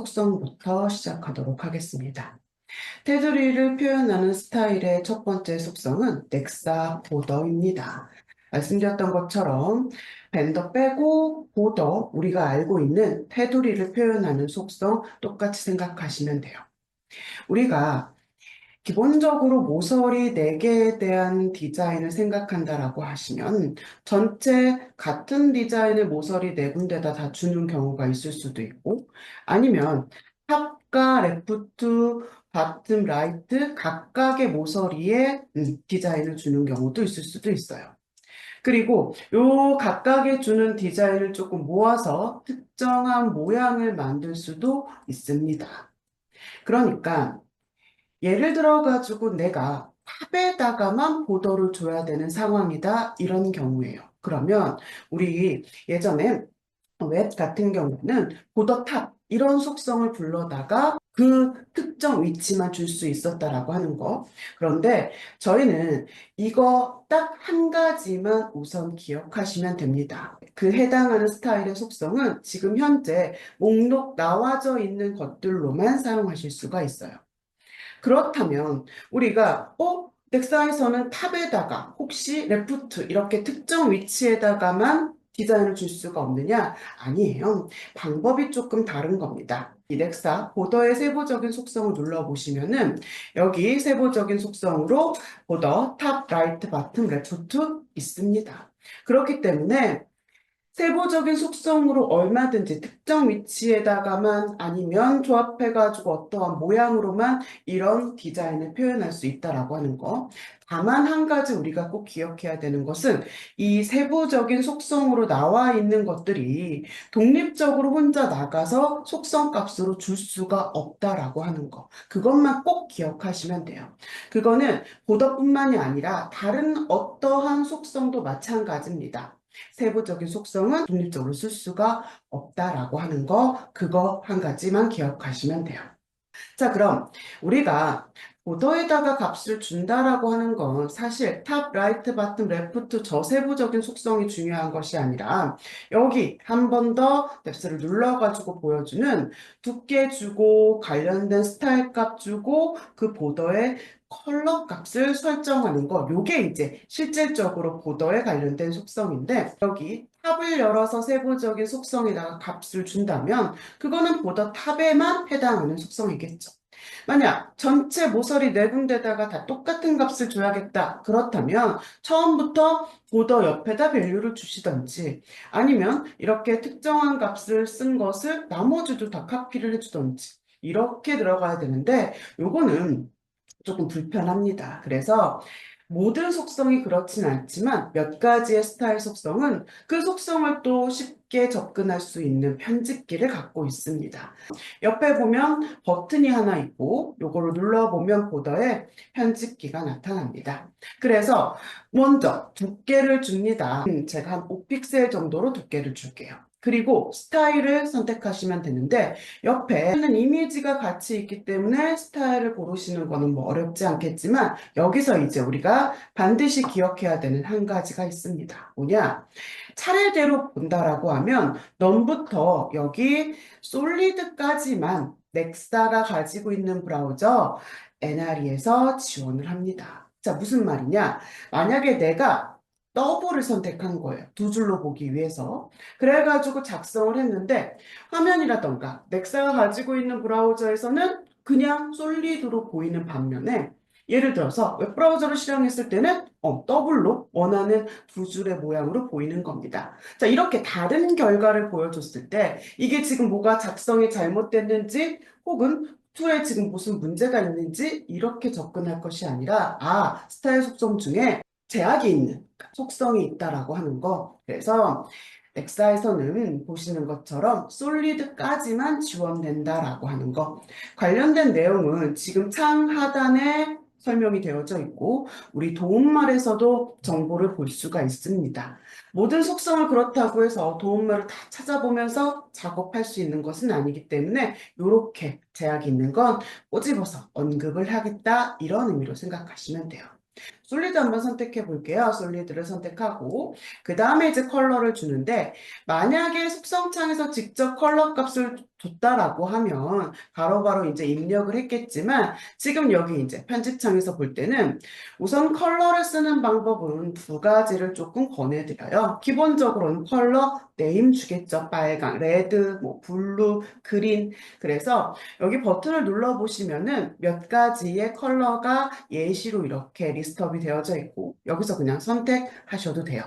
속성부터 시작하도록 하겠습니다. 테두리를 표현하는 스타일의 첫 번째 속성은 넥사 보더입니다. 말씀드렸던 것처럼 밴더 빼고 보더, 우리가 알고 있는 테두리를 표현하는 속성 똑같이 생각하시면 돼요. 우리가 기본적으로 모서리 4개에 대한 디자인을 생각한다라고 하시면 전체 같은 디자인의 모서리 4군데다 다 주는 경우가 있을 수도 있고, 아니면 탑과 레프트, 바텀, 라이트 각각의 모서리에 디자인을 주는 경우도 있을 수도 있어요. 그리고 요 각각에 주는 디자인을 조금 모아서 특정한 모양을 만들 수도 있습니다. 그러니까 예를 들어가지고 내가 탑에다가만 보더를 줘야 되는 상황이다, 이런 경우예요. 그러면 우리 예전에 웹 같은 경우는 보더 탑 이런 속성을 불러다가 그 특정 위치만 줄 수 있었다라고 하는 거. 그런데 저희는 이거 딱 한 가지만 우선 기억하시면 됩니다. 그 해당하는 스타일의 속성은 지금 현재 목록 나와져 있는 것들로만 사용하실 수가 있어요. 그렇다면 우리가 넥사에서는 탑에다가 혹시 레프트 이렇게 특정 위치에다가만 디자인을 줄 수가 없느냐? 아니에요. 방법이 조금 다른 겁니다. 이 넥사 보더의 세부적인 속성을 눌러보시면은 여기 세부적인 속성으로 보더, 탑, 라이트, 바텀, 레프트 있습니다. 그렇기 때문에 세부적인 속성으로 얼마든지 특정 위치에다가만 아니면 조합해가지고 어떠한 모양으로만 이런 디자인을 표현할 수 있다라고 하는 거. 다만 한 가지 우리가 꼭 기억해야 되는 것은 이 세부적인 속성으로 나와 있는 것들이 독립적으로 혼자 나가서 속성 값으로 줄 수가 없다라고 하는 거. 그것만 꼭 기억하시면 돼요. 그거는 보더뿐만이 아니라 다른 어떠한 속성도 마찬가지입니다. 세부적인 속성은 독립적으로 쓸 수가 없다라고 하는 거, 그거 한 가지만 기억하시면 돼요. 자, 그럼 우리가 보더에다가 값을 준다라고 하는 건 사실 탑, 라이트, 바텀, 레프트 저 세부적인 속성이 중요한 것이 아니라 여기 한 번 더 뎁스를 눌러가지고 보여주는 두께 주고 관련된 스타일 값 주고 그 보더의 컬러 값을 설정하는 거, 요게 이제 실질적으로 보더에 관련된 속성인데, 여기 탑을 열어서 세부적인 속성에다가 값을 준다면 그거는 보더 탑에만 해당하는 속성이겠죠. 만약 전체 모서리 4군데다가 다 똑같은 값을 줘야겠다. 그렇다면 처음부터 보더 옆에다 밸류를 주시던지, 아니면 이렇게 특정한 값을 쓴 것을 나머지도 다 카피를 해주던지 이렇게 들어가야 되는데, 요거는 조금 불편합니다. 그래서 모든 속성이 그렇진 않지만 몇 가지의 스타일 속성은 그 속성을 또 쉽게 접근할 수 있는 편집기를 갖고 있습니다. 옆에 보면 버튼이 하나 있고 요거를 눌러보면 보더에 편집기가 나타납니다. 그래서 먼저 두께를 줍니다. 제가 한 5픽셀 정도로 두께를 줄게요. 그리고 스타일을 선택하시면 되는데 옆에는 이미지가 같이 있기 때문에 스타일을 고르시는 거는 뭐 어렵지 않겠지만 여기서 이제 우리가 반드시 기억해야 되는 한 가지가 있습니다. 뭐냐? 차례대로 본다라고 하면 넘부터 여기 솔리드까지만 넥사가 가지고 있는 브라우저 NRE에서 지원을 합니다. 자, 무슨 말이냐? 만약에 내가 더블을 선택한 거예요. 두 줄로 보기 위해서. 그래가지고 작성을 했는데 화면이라던가 넥사가 가지고 있는 브라우저에서는 그냥 솔리드로 보이는 반면에 예를 들어서 웹브라우저를 실행했을 때는 더블로 원하는 두 줄의 모양으로 보이는 겁니다. 자, 이렇게 다른 결과를 보여줬을 때 이게 지금 뭐가 작성이 잘못됐는지 혹은 툴에 지금 무슨 문제가 있는지 이렇게 접근할 것이 아니라 스타일 속성 중에 제약이 있는 속성이 있다라고 하는 거. 그래서 넥사에서는 보시는 것처럼 솔리드까지만 지원된다라고 하는 거. 관련된 내용은 지금 창 하단에 설명이 되어져 있고 우리 도움말에서도 정보를 볼 수가 있습니다. 모든 속성을 그렇다고 해서 도움말을 다 찾아보면서 작업할 수 있는 것은 아니기 때문에 이렇게 제약이 있는 건 꼬집어서 언급을 하겠다, 이런 의미로 생각하시면 돼요. 솔리드 한번 선택해 볼게요. 솔리드를 선택하고 그 다음에 이제 컬러를 주는데 만약에 속성창에서 직접 컬러 값을 줬다라고 하면 바로바로 이제 입력을 했겠지만 지금 여기 이제 편집창에서 볼 때는 우선 컬러를 쓰는 방법은 두 가지를 조금 권해드려요. 기본적으로는 컬러 네임 주겠죠. 빨강, 레드, 뭐 블루, 그린. 그래서 여기 버튼을 눌러보시면은 몇 가지의 컬러가 예시로 이렇게 리스트업이 되어져 있고 여기서 그냥 선택하셔도 돼요.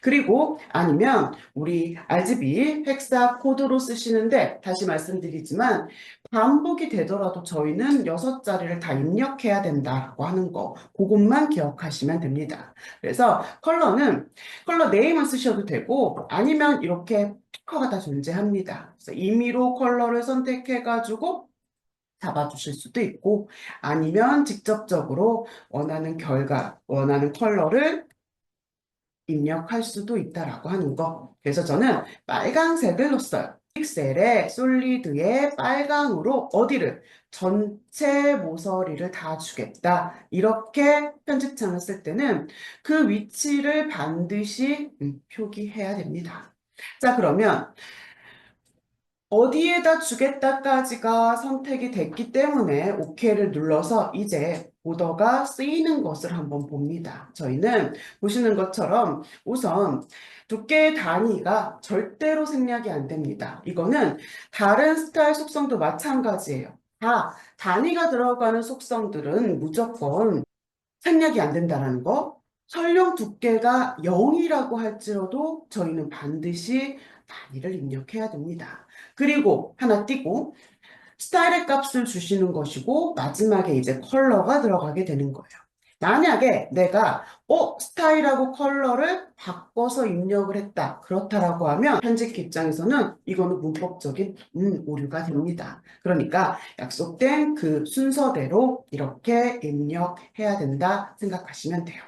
그리고 아니면 우리 RGB 헥사 코드로 쓰시는데 다시 말씀드리지만 반복이 되더라도 저희는 6자리를 다 입력해야 된다고 하는 거 그것만 기억하시면 됩니다. 그래서 컬러는 컬러 네임을 쓰셔도 되고 아니면 이렇게 스티커가 다 존재합니다. 그래서 임의로 컬러를 선택해가지고 잡아주실 수도 있고 아니면 직접적으로 원하는 결과, 원하는 컬러를 입력할 수도 있다라고 하는 거. 그래서 저는 빨강색을 넣었어요. 픽셀에 솔리드에 빨강으로 어디를 전체 모서리를 다 주겠다. 이렇게 편집창을 쓸 때는 그 위치를 반드시 표기해야 됩니다. 자, 그러면 어디에다 주겠다까지가 선택이 됐기 때문에 OK를 눌러서 이제 보더가 쓰이는 것을 한번 봅니다. 저희는 보시는 것처럼 우선 두께의 단위가 절대로 생략이 안 됩니다. 이거는 다른 스타일 속성도 마찬가지예요. 다 단위가 들어가는 속성들은 무조건 생략이 안 된다는 거. 설령 두께가 0이라고 할지라도 저희는 반드시 단위를 입력해야 됩니다. 그리고 하나 띄고 스타일의 값을 주시는 것이고 마지막에 이제 컬러가 들어가게 되는 거예요. 만약에 내가 스타일하고 컬러를 바꿔서 입력을 했다. 그렇다라고 하면 편집기 입장에서는 이거는 문법적인 오류가 됩니다. 그러니까 약속된 그 순서대로 이렇게 입력해야 된다 생각하시면 돼요.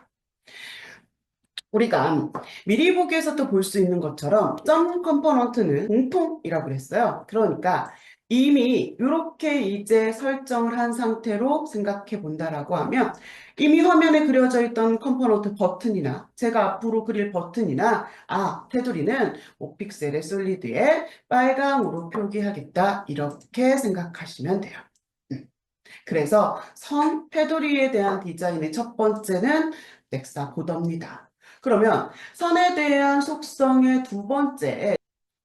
우리가 미리 보기에서도 볼 수 있는 것처럼 점 컴포넌트는 공통이라고 그랬어요. 그러니까 이미 이렇게 이제 설정을 한 상태로 생각해 본다라고 하면 이미 화면에 그려져 있던 컴포넌트 버튼이나 제가 앞으로 그릴 버튼이나 테두리는 5픽셀의 솔리드에 빨강으로 표기하겠다 이렇게 생각하시면 돼요. 그래서 선 테두리에 대한 디자인의 첫 번째는 넥사 보더입니다. 그러면 선에 대한 속성의 두 번째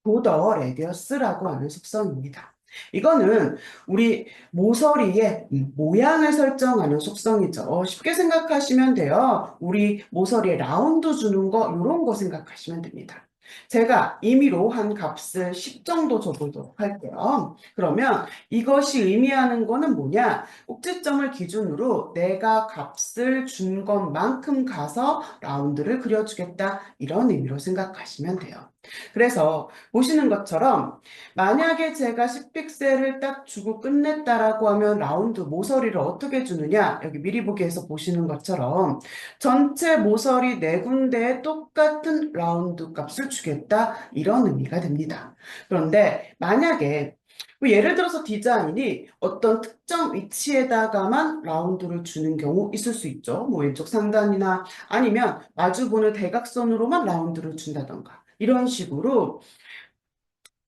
보더 레디어스라고 하는 속성입니다. 이거는 우리 모서리의 모양을 설정하는 속성이죠. 쉽게 생각하시면 돼요. 우리 모서리에 라운드 주는 거 이런 거 생각하시면 됩니다. 제가 임의로 한 값을 10 정도 줘보도록 할게요. 그러면 이것이 의미하는 거는 뭐냐? 꼭지점을 기준으로 내가 값을 준 것만큼 가서 라운드를 그려주겠다. 이런 의미로 생각하시면 돼요. 그래서 보시는 것처럼 만약에 제가 10픽셀을 딱 주고 끝냈다라고 하면 라운드 모서리를 어떻게 주느냐? 여기 미리 보기에서 보시는 것처럼 전체 모서리 네 군데에 똑같은 라운드 값을 주겠다. 이런 의미가 됩니다. 그런데 만약에 뭐 예를 들어서 디자인이 어떤 특정 위치에다가만 라운드를 주는 경우 있을 수 있죠. 뭐 왼쪽 상단이나 아니면 마주보는 대각선으로만 라운드를 준다던가. 이런 식으로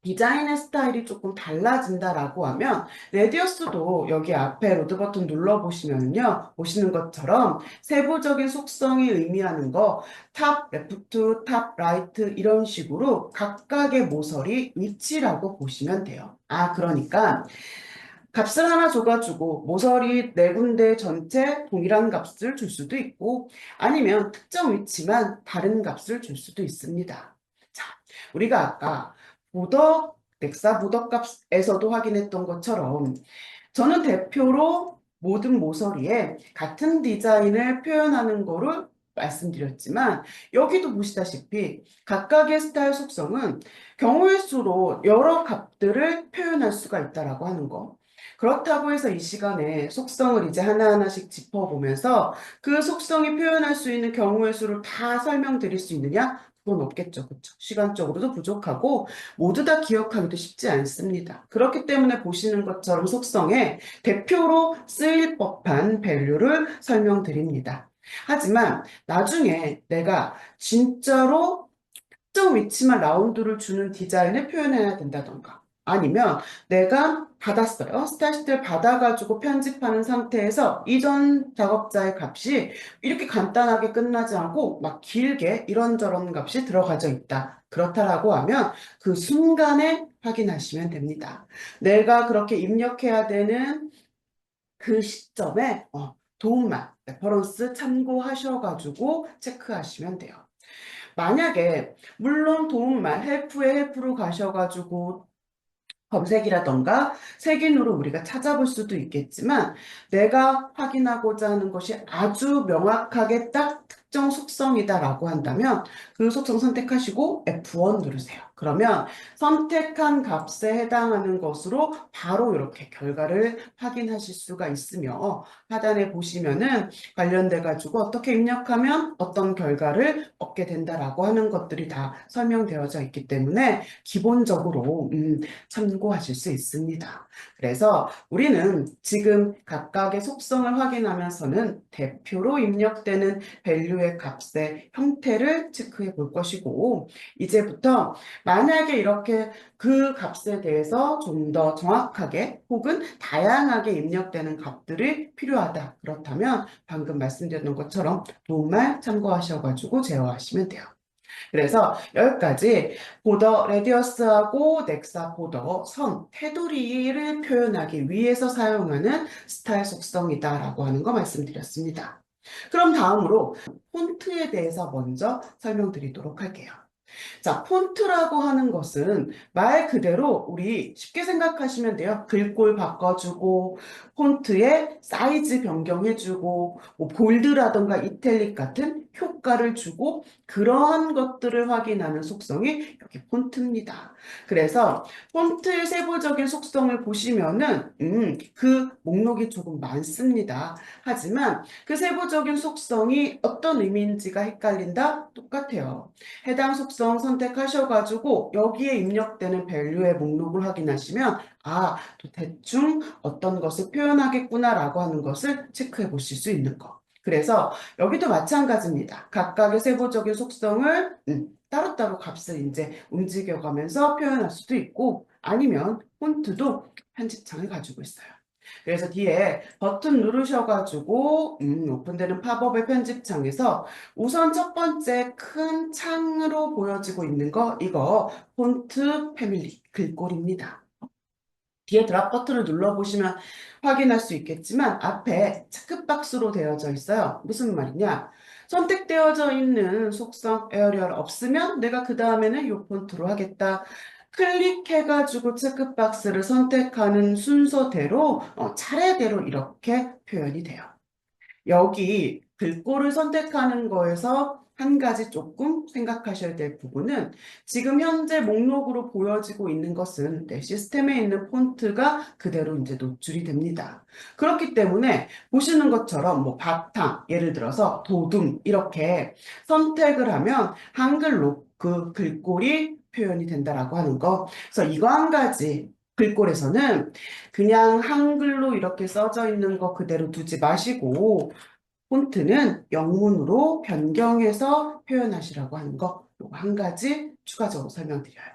디자인의 스타일이 조금 달라진다라고 하면 레디어스도 여기 앞에 로드 버튼 눌러보시면요. 보시는 것처럼 세부적인 속성이 의미하는 거 탑, 레프트, 탑, 라이트 이런 식으로 각각의 모서리 위치라고 보시면 돼요. 그러니까 값을 하나 줘가지고 모서리 네 군데 전체 동일한 값을 줄 수도 있고 아니면 특정 위치만 다른 값을 줄 수도 있습니다. 자, 우리가 아까 보더, 넥사 보더 값에서도 확인했던 것처럼 저는 대표로 모든 모서리에 같은 디자인을 표현하는 거를 말씀드렸지만 여기도 보시다시피 각각의 스타일 속성은 경우의 수로 여러 값들을 표현할 수가 있다라고 하는 거. 그렇다고 해서 이 시간에 속성을 이제 하나하나씩 짚어보면서 그 속성이 표현할 수 있는 경우의 수를 다 설명드릴 수 있느냐? 그건 없겠죠. 그렇죠? 시간적으로도 부족하고 모두 다 기억하기도 쉽지 않습니다. 그렇기 때문에 보시는 것처럼 속성에 대표로 쓰일 법한 밸류를 설명드립니다. 하지만 나중에 내가 진짜로 특정 위치만 라운드를 주는 디자인을 표현해야 된다던가 아니면 내가 받았어요. 스타일시트를 받아가지고 편집하는 상태에서 이전 작업자의 값이 이렇게 간단하게 끝나지 않고 막 길게 이런저런 값이 들어가져 있다. 그렇다라고 하면 그 순간에 확인하시면 됩니다. 내가 그렇게 입력해야 되는 그 시점에 도움만 레퍼런스 참고하셔가지고 체크하시면 돼요. 만약에 물론 도움만 헬프에 헬프로 가셔가지고 검색이라던가 색인으로 우리가 찾아볼 수도 있겠지만 내가 확인하고자 하는 것이 아주 명확하게 딱 특정 속성이다라고 한다면 그 속성 선택하시고 F1 누르세요. 그러면 선택한 값에 해당하는 것으로 바로 이렇게 결과를 확인하실 수가 있으며 하단에 보시면은 관련돼 가지고 어떻게 입력하면 어떤 결과를 얻게 된다라고 하는 것들이 다 설명되어져 있기 때문에 기본적으로 참고하실 수 있습니다. 그래서 우리는 지금 각각의 속성을 확인하면서는 대표로 입력되는 밸류의 값의 형태를 체크해 볼 것이고 이제부터 만약에 이렇게 그 값에 대해서 좀 더 정확하게 혹은 다양하게 입력되는 값들이 필요하다. 그렇다면 방금 말씀드렸던 것처럼 도움말 참고하셔가지고 제어하시면 돼요. 그래서 여기까지 보더 레디어스하고 넥사 보더 선, 테두리를 표현하기 위해서 사용하는 스타일 속성이다라고 하는 거 말씀드렸습니다. 그럼 다음으로 폰트에 대해서 먼저 설명드리도록 할게요. 자, 폰트라고 하는 것은 말 그대로 우리 쉽게 생각하시면 돼요. 글꼴 바꿔주고, 폰트의 사이즈 변경해주고, 뭐 볼드라던가 이탈릭 같은 효과를 주고, 그러한 것들을 확인하는 속성이 여기 폰트입니다. 그래서 폰트의 세부적인 속성을 보시면은, 그 목록이 조금 많습니다. 하지만 그 세부적인 속성이 어떤 의미인지가 헷갈린다? 똑같아요. 해당 속성 선택하셔가지고 여기에 입력되는 밸류의 목록을 확인하시면 또 대충 어떤 것을 표현하겠구나라고 하는 것을 체크해 보실 수 있는 거. 그래서 여기도 마찬가지입니다. 각각의 세부적인 속성을 따로따로 값을 이제 움직여가면서 표현할 수도 있고 아니면 폰트도 편집창을 가지고 있어요. 그래서 뒤에 버튼 누르셔가지고 오픈되는 팝업의 편집창에서 우선 첫 번째 큰 창으로 보여지고 있는 거 이거 폰트 패밀리 글꼴입니다. 뒤에 드랍 버튼을 눌러보시면 확인할 수 있겠지만 앞에 체크박스로 되어져 있어요. 무슨 말이냐? 선택되어져 있는 속성 에어리얼 없으면 내가 그 다음에는 이 폰트로 하겠다. 클릭해가지고 체크박스를 선택하는 순서대로 차례대로 이렇게 표현이 돼요. 여기 글꼴을 선택하는 거에서 한 가지 조금 생각하셔야 될 부분은 지금 현재 목록으로 보여지고 있는 것은 내 시스템에 있는 폰트가 그대로 이제 노출이 됩니다. 그렇기 때문에 보시는 것처럼 뭐 바탕, 예를 들어서 도둠 이렇게 선택을 하면 한글로 그 글꼴이 표현이 된다라고 하는 거. 그래서 이거 한 가지 글꼴에서는 그냥 한글로 이렇게 써져 있는 거 그대로 두지 마시고 폰트는 영문으로 변경해서 표현하시라고 하는 거, 요거 한 가지 추가적으로 설명드려요.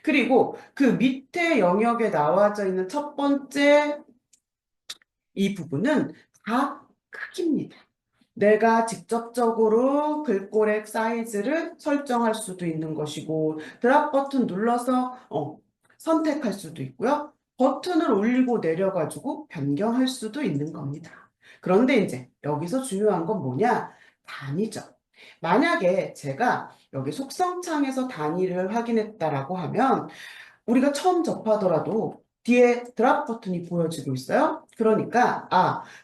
그리고 그 밑에 영역에 나와져 있는 첫 번째 이 부분은 다 크기입니다. 내가 직접적으로 글꼴의 사이즈를 설정할 수도 있는 것이고 드랍 버튼 눌러서 선택할 수도 있고요. 버튼을 올리고 내려가지고 변경할 수도 있는 겁니다. 그런데 이제 여기서 중요한 건 뭐냐? 단위죠. 만약에 제가 여기 속성창에서 단위를 확인했다라고 하면 우리가 처음 접하더라도 뒤에 드랍 버튼이 보여지고 있어요. 그러니까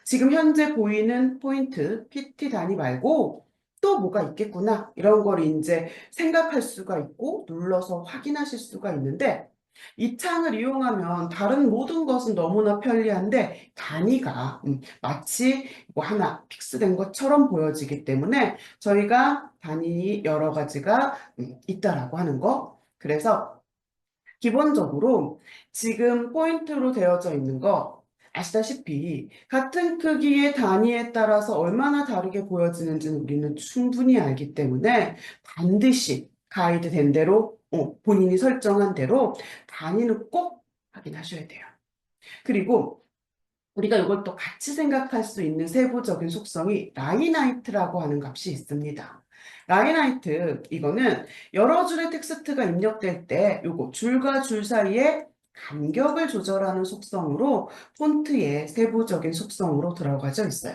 지금 현재 보이는 포인트 PT 단위 말고 또 뭐가 있겠구나 이런 걸 이제 생각할 수가 있고 눌러서 확인하실 수가 있는데 이 창을 이용하면 다른 모든 것은 너무나 편리한데 단위가 마치 뭐 하나 픽스된 것처럼 보여지기 때문에 저희가 단위 여러 가지가 있다라고 하는 거. 그래서 기본적으로 지금 포인트로 되어져 있는 거 아시다시피 같은 크기의 단위에 따라서 얼마나 다르게 보여지는지는 우리는 충분히 알기 때문에 반드시 가이드된 대로 본인이 설정한 대로 단위는 꼭 확인하셔야 돼요. 그리고 우리가 이걸 또 같이 생각할 수 있는 세부적인 속성이 라인하이트라고 하는 값이 있습니다. 라인하이트, 이거는 여러 줄의 텍스트가 입력될 때 요거 줄과 줄 사이에 간격을 조절하는 속성으로 폰트의 세부적인 속성으로 들어가져 있어요.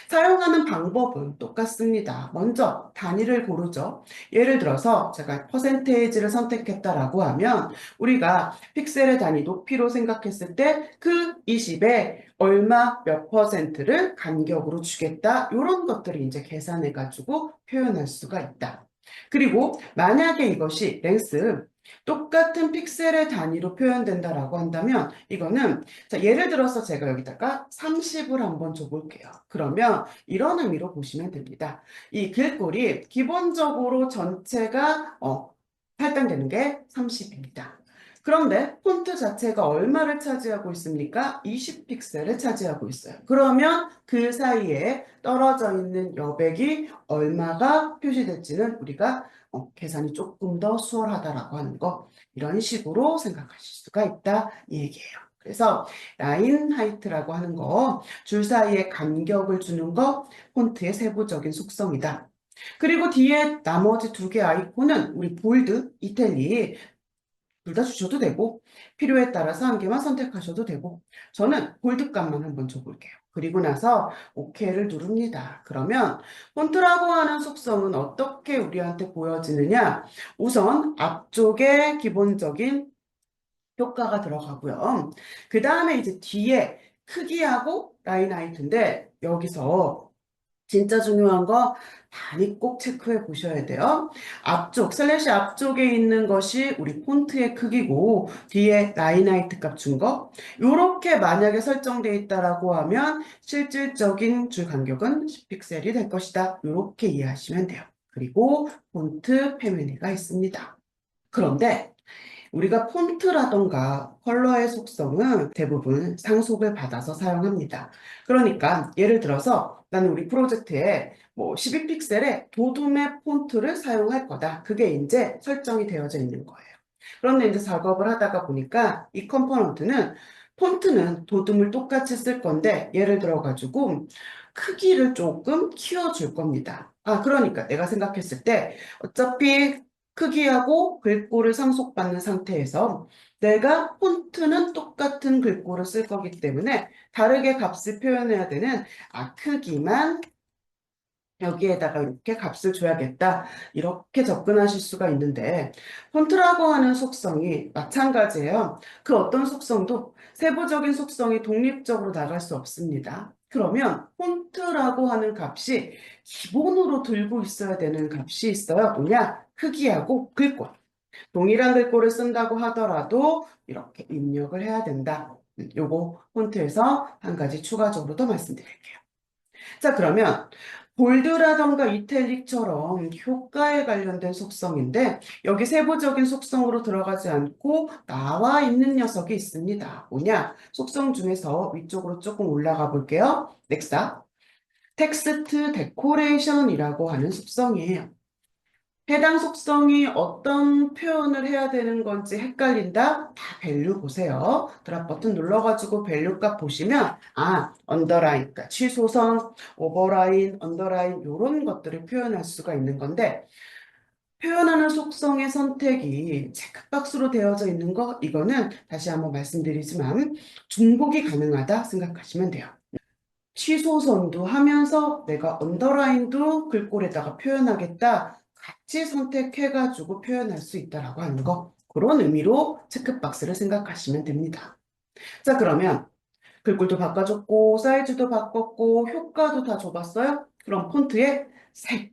사용하는 방법은 똑같습니다. 먼저 단위를 고르죠. 예를 들어서 제가 퍼센테이지를 선택했다라고 하면 우리가 픽셀의 단위 높이로 생각했을 때 그 20에 얼마 몇 퍼센트를 간격으로 주겠다. 이런 것들을 이제 계산해 가지고 표현할 수가 있다. 그리고 만약에 이것이 랭스 똑같은 픽셀의 단위로 표현된다라고 한다면 이거는 자, 예를 들어서 제가 여기다가 30을 한번 줘볼게요. 그러면 이런 의미로 보시면 됩니다. 이 글꼴이 기본적으로 전체가 할당되는 게 30입니다. 그런데 폰트 자체가 얼마를 차지하고 있습니까? 20픽셀을 차지하고 있어요. 그러면 그 사이에 떨어져 있는 여백이 얼마가 표시될지는 우리가 계산이 조금 더 수월하다라고 하는 거, 이런 식으로 생각하실 수가 있다 이 얘기예요. 그래서 라인 하이트라고 하는 거, 줄 사이에 간격을 주는 거, 폰트의 세부적인 속성이다. 그리고 뒤에 나머지 두 개 아이콘은 우리 볼드, 이탈릭 둘 다 주셔도 되고 필요에 따라서 한 개만 선택하셔도 되고 저는 볼드 값만 한번 줘볼게요. 그리고 나서 OK를 누릅니다. 그러면 폰트라고 하는 속성은 어떻게 우리한테 보여지느냐? 우선 앞쪽에 기본적인 효과가 들어가고요. 그 다음에 이제 뒤에 크기하고 라인 하이트인데 여기서 진짜 중요한 거 단위 꼭 체크해 보셔야 돼요. 앞쪽, 슬래시 앞쪽에 있는 것이 우리 폰트의 크기고 뒤에 라인 하이트 값 준 거. 요렇게 만약에 설정되어 있다라고 하면 실질적인 줄 간격은 10픽셀이 될 것이다. 요렇게 이해하시면 돼요. 그리고 폰트 페미니가 있습니다. 그런데 우리가 폰트라던가 컬러의 속성은 대부분 상속을 받아서 사용합니다. 그러니까 예를 들어서 나는 우리 프로젝트에 뭐 12픽셀의 도둠의 폰트를 사용할 거다. 그게 이제 설정이 되어져 있는 거예요. 그런데 이제 작업을 하다가 보니까 이 컴포넌트는 폰트는 도둠을 똑같이 쓸 건데 예를 들어 가지고 크기를 조금 키워줄 겁니다. 그러니까 내가 생각했을 때 어차피 크기하고 글꼴을 상속받는 상태에서 내가 폰트는 똑같은 글꼴을 쓸 거기 때문에 다르게 값을 표현해야 되는 크기만 여기에다가 이렇게 값을 줘야겠다. 이렇게 접근하실 수가 있는데 폰트라고 하는 속성이 마찬가지예요. 그 어떤 속성도 세부적인 속성이 독립적으로 나갈 수 없습니다. 그러면 폰트라고 하는 값이 기본으로 들고 있어야 되는 값이 있어요. 뭐냐? 크기하고 글꼴. 동일한 글꼴을 쓴다고 하더라도 이렇게 입력을 해야 된다. 요거 폰트에서 한 가지 추가적으로 더 말씀드릴게요. 자, 그러면 볼드라던가 이탈릭처럼 효과에 관련된 속성인데 여기 세부적인 속성으로 들어가지 않고 나와 있는 녀석이 있습니다. 뭐냐? 속성 중에서 위쪽으로 조금 올라가 볼게요. 넥스트 텍스트 데코레이션이라고 하는 속성이에요. 해당 속성이 어떤 표현을 해야 되는 건지 헷갈린다? 다 밸류 보세요. 드랍 버튼 눌러가지고 밸류 값 보시면 언더라인, 그러니까 취소선, 오버라인, 언더라인 이런 것들을 표현할 수가 있는 건데 표현하는 속성의 선택이 체크박스로 되어져 있는 거 이거는 다시 한번 말씀드리지만 중복이 가능하다 생각하시면 돼요. 취소선도 하면서 내가 언더라인도 글꼴에다가 표현하겠다. 같이 선택해가지고 표현할 수 있다라고 하는 거. 그런 의미로 체크박스를 생각하시면 됩니다. 자, 그러면 글꼴도 바꿔줬고, 사이즈도 바꿨고, 효과도 다 줘봤어요? 그럼 폰트의 색.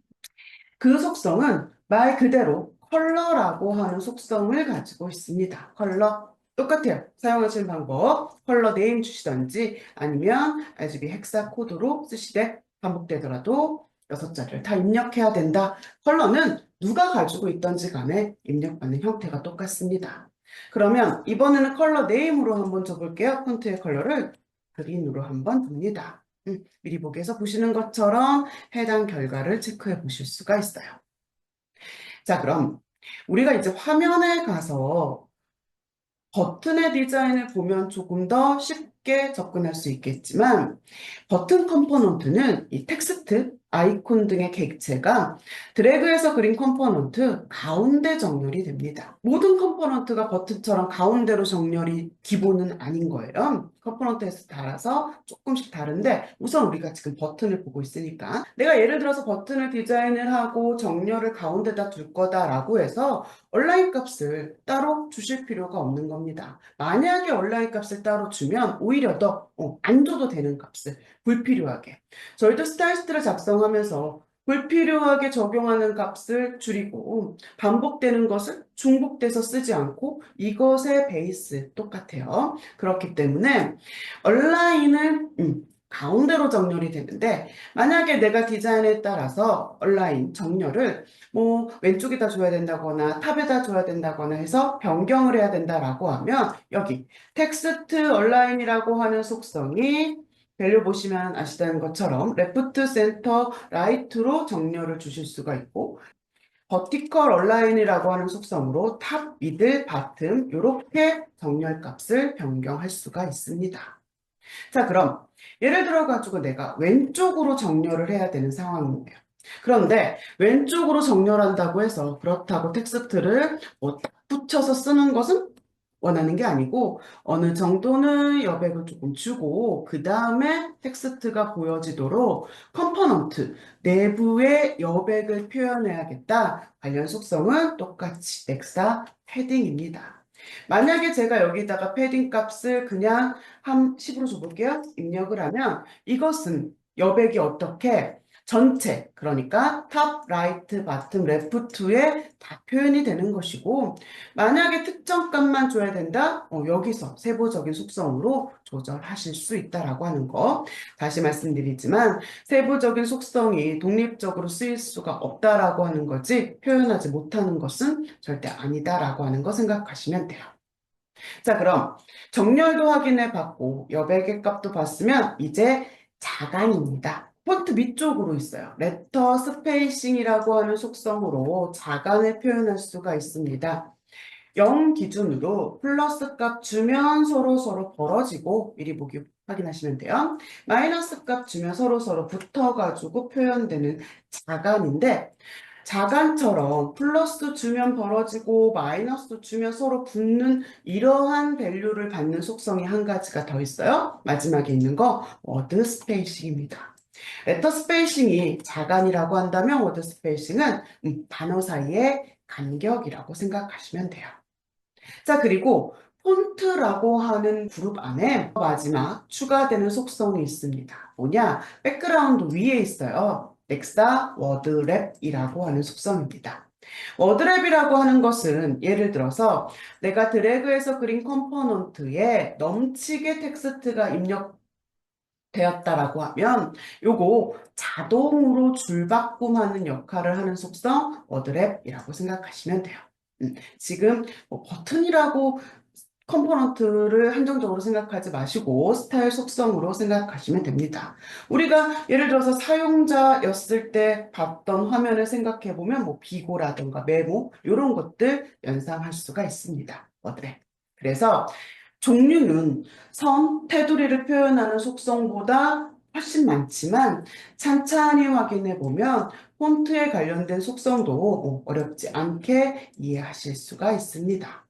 그 속성은 말 그대로 컬러라고 하는 속성을 가지고 있습니다. 컬러. 똑같아요. 사용하시는 방법. 컬러 네임 주시던지 아니면 RGB 헥사 코드로 쓰시되 반복되더라도 6자리를 다 입력해야 된다. 컬러는 누가 가지고 있던지 간에 입력받는 형태가 똑같습니다. 그러면 이번에는 컬러 네임으로 한번 줘볼게요. 폰트의 컬러를. 그린으로 한번 둡니다. 미리 보기에서 보시는 것처럼 해당 결과를 체크해 보실 수가 있어요. 자, 그럼 우리가 이제 화면에 가서 버튼의 디자인을 보면 조금 더 쉽게 접근할 수 있겠지만 버튼 컴포넌트는 이 텍스트, 아이콘 등의 객체가 드래그해서 그린 컴포넌트 가운데 정렬이 됩니다. 모든 컴포넌트가 버튼처럼 가운데로 정렬이 기본은 아닌 거예요. 컴포넌트에서 따라서 조금씩 다른데 우선 우리가 지금 버튼을 보고 있으니까 내가 예를 들어서 버튼을 디자인을 하고 정렬을 가운데다 둘 거다라고 해서 온라인 값을 따로 주실 필요가 없는 겁니다. 만약에 온라인 값을 따로 주면 오히려 더 안 줘도 되는 값을 불필요하게 저희도 스타일리스트를 작성하면서 불필요하게 적용하는 값을 줄이고 반복되는 것을 중복돼서 쓰지 않고 이것의 베이스 똑같아요. 그렇기 때문에 온라인은 가운데로 정렬이 되는데 만약에 내가 디자인에 따라서 온라인 정렬을 뭐 왼쪽에다 줘야 된다거나 탑에다 줘야 된다거나 해서 변경을 해야 된다라고 하면 여기 텍스트 온라인이라고 하는 속성이 밸류 보시면 아시다는 것처럼 레프트, 센터, 라이트로 정렬을 주실 수가 있고 버티컬 온라인이라고 하는 속성으로 탑, 미들, 바텀 이렇게 정렬 값을 변경할 수가 있습니다. 자, 그럼 예를 들어 가지고 내가 왼쪽으로 정렬을 해야 되는 상황이에요. 그런데 왼쪽으로 정렬한다고 해서 그렇다고 텍스트를 딱 붙여서 쓰는 것은 원하는 게 아니고 어느 정도는 여백을 조금 주고 그 다음에 텍스트가 보여지도록 컴포넌트 내부의 여백을 표현해야겠다. 관련 속성은 똑같이 넥사 패딩입니다. 만약에 제가 여기다가 패딩 값을 그냥 한 10으로 줘볼게요. 입력을 하면 이것은 여백이 어떻게 전체 그러니까 탑, 라이트, 바텀, 레프트에 다 표현이 되는 것이고 만약에 특정 값만 줘야 된다? 여기서 세부적인 속성으로 조절하실 수 있다라고 하는 거 다시 말씀드리지만 세부적인 속성이 독립적으로 쓰일 수가 없다라고 하는 거지 표현하지 못하는 것은 절대 아니다라고 하는 거 생각하시면 돼요. 자, 그럼 정렬도 확인해 봤고 여백의 값도 봤으면 이제 자간입니다. 폰트 밑쪽으로 있어요. 레터 스페이싱이라고 하는 속성으로 자간을 표현할 수가 있습니다. 0 기준으로 플러스 값 주면 서로 벌어지고 미리 보기 확인하시면 돼요. 마이너스 값 주면 서로 붙어가지고 표현되는 자간인데 자간처럼 플러스 주면 벌어지고 마이너스 주면 서로 붙는 이러한 밸류를 받는 속성이 한 가지가 더 있어요. 마지막에 있는 거 워드 스페이싱입니다. 레터 스페이싱이 자간이라고 한다면 워드 스페이싱은 단어 사이의 간격이라고 생각하시면 돼요. 자, 그리고 폰트라고 하는 그룹 안에 마지막 추가되는 속성이 있습니다. 뭐냐? 백그라운드 위에 있어요. 넥사 워드랩이라고 하는 속성입니다. 워드랩이라고 하는 것은 예를 들어서 내가 드래그해서 그린 컴포넌트에 넘치게 텍스트가 입력되었다라고 하면 요거 자동으로 줄바꿈하는 역할을 하는 속성 워드랩이라고 생각하시면 돼요. 지금 뭐 버튼이라고 컴포넌트를 한정적으로 생각하지 마시고 스타일 속성으로 생각하시면 됩니다. 우리가 예를 들어서 사용자였을 때 봤던 화면을 생각해 보면 뭐 비고라든가 메모 이런 것들 연상할 수가 있습니다. 워드랩. 그래서 종류는 선, 테두리를 표현하는 속성보다 훨씬 많지만 찬찬히 확인해 보면 폰트에 관련된 속성도 어렵지 않게 이해하실 수가 있습니다.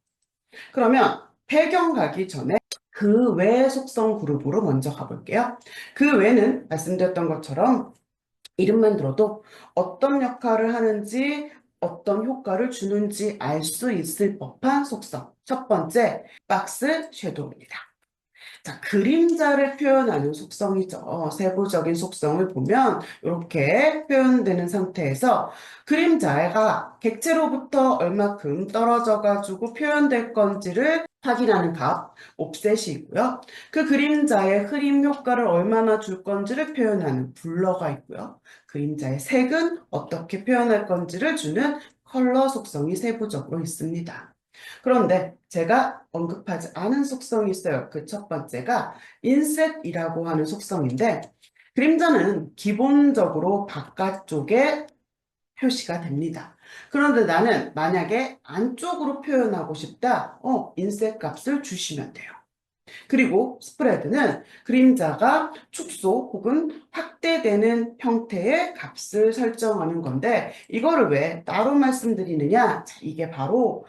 그러면 배경 가기 전에 그 외 속성 그룹으로 먼저 가볼게요. 그 외는 말씀드렸던 것처럼 이름만 들어도 어떤 역할을 하는지 어떤 효과를 주는지 알 수 있을 법한 속성. 첫 번째, 박스 섀도우입니다. 자, 그림자를 표현하는 속성이죠. 세부적인 속성을 보면 이렇게 표현되는 상태에서 그림자가 객체로부터 얼마큼 떨어져 가지고 표현될 건지를 확인하는 값, 옵셋이고요. 그 그림자의 흐림 효과를 얼마나 줄 건지를 표현하는 블러가 있고요. 그림자의 색은 어떻게 표현할 건지를 주는 컬러 속성이 세부적으로 있습니다. 그런데 제가 언급하지 않은 속성이 있어요. 그 첫 번째가 인셋이라고 하는 속성인데 그림자는 기본적으로 바깥쪽에 표시가 됩니다. 그런데 나는 만약에 안쪽으로 표현하고 싶다. 인셋 값을 주시면 돼요. 그리고 스프레드는 그림자가 축소 혹은 확대되는 형태의 값을 설정하는 건데 이거를 왜 따로 말씀드리느냐? 자, 이게 바로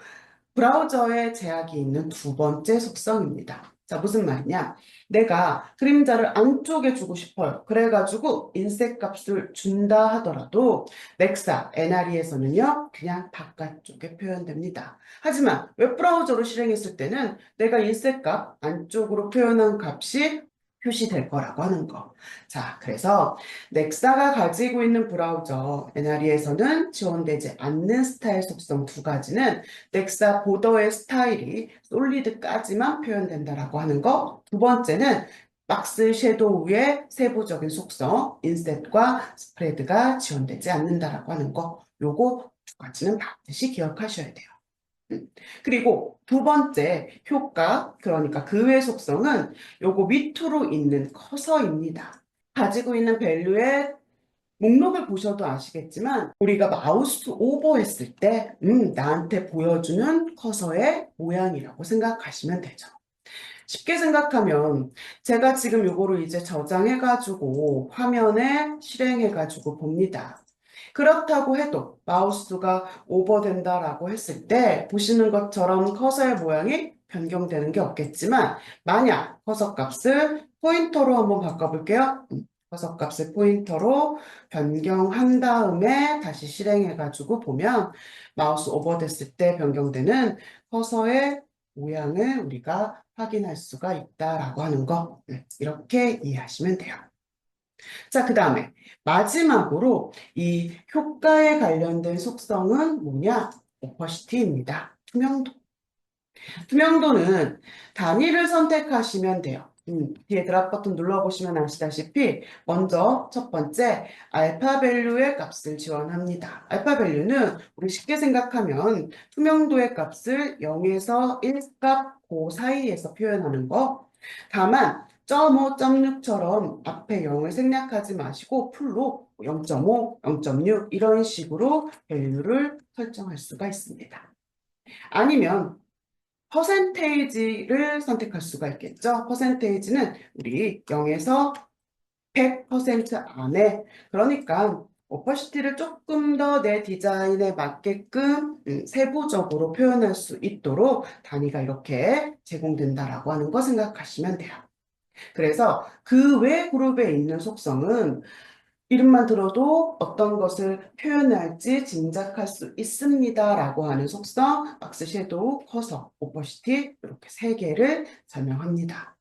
브라우저에 제약이 있는 두 번째 속성입니다. 자, 무슨 말이냐? 내가 그림자를 안쪽에 주고 싶어요. 그래가지고 인셋 값을 준다 하더라도 넥사, NRE에서는요, 그냥 바깥쪽에 표현됩니다. 하지만 웹브라우저로 실행했을 때는 내가 인셋 값 안쪽으로 표현한 값이 표시될 거라고 하는 거. 자, 그래서 넥사가 가지고 있는 브라우저 NRE에서는 지원되지 않는 스타일 속성 두 가지는 넥사 보더의 스타일이 솔리드까지만 표현된다라고 하는 거. 두 번째는 박스 섀도우의 세부적인 속성, 인셋과 스프레드가 지원되지 않는다라고 하는 거. 요거 두 가지는 반드시 기억하셔야 돼요. 그리고 두 번째 효과, 그러니까 그 외 속성은 요거 밑으로 있는 커서입니다. 가지고 있는 밸류의 목록을 보셔도 아시겠지만 우리가 마우스 오버했을 때 나한테 보여주는 커서의 모양이라고 생각하시면 되죠. 쉽게 생각하면 제가 지금 요거를 이제 저장해가지고 화면에 실행해가지고 봅니다. 그렇다고 해도 마우스가 오버된다라고 했을 때 보시는 것처럼 커서의 모양이 변경되는 게 없겠지만 만약 커서 값을 포인터로 한번 바꿔볼게요. 커서 값을 포인터로 변경한 다음에 다시 실행해가지고 보면 마우스 오버됐을 때 변경되는 커서의 모양을 우리가 확인할 수가 있다라고 하는 거 이렇게 이해하시면 돼요. 자, 그 다음에 마지막으로 이 효과에 관련된 속성은 뭐냐? 오퍼시티입니다. 투명도. 투명도는 단위를 선택하시면 돼요. 뒤에 드랍 버튼 눌러보시면 아시다시피 먼저 첫 번째 알파 밸류의 값을 지원합니다. 알파 밸류는 우리 쉽게 생각하면 투명도의 값을 0에서 1값 그 사이에서 표현하는 거. 다만 0.5, 0.6처럼 앞에 0을 생략하지 마시고 풀로 0.5, 0.6 이런 식으로 밸류를 설정할 수가 있습니다. 아니면 퍼센테이지를 선택할 수가 있겠죠. 퍼센테이지는 우리 0에서 100% 안에 그러니까 오퍼시티를 조금 더 내 디자인에 맞게끔 세부적으로 표현할 수 있도록 단위가 이렇게 제공된다라고 하는 거 생각하시면 돼요. 그래서 그 외 그룹에 있는 속성은 이름만 들어도 어떤 것을 표현할지 짐작할 수 있습니다라고 하는 속성, 박스 섀도우, 커서, 오퍼시티 이렇게 세 개를 설명합니다.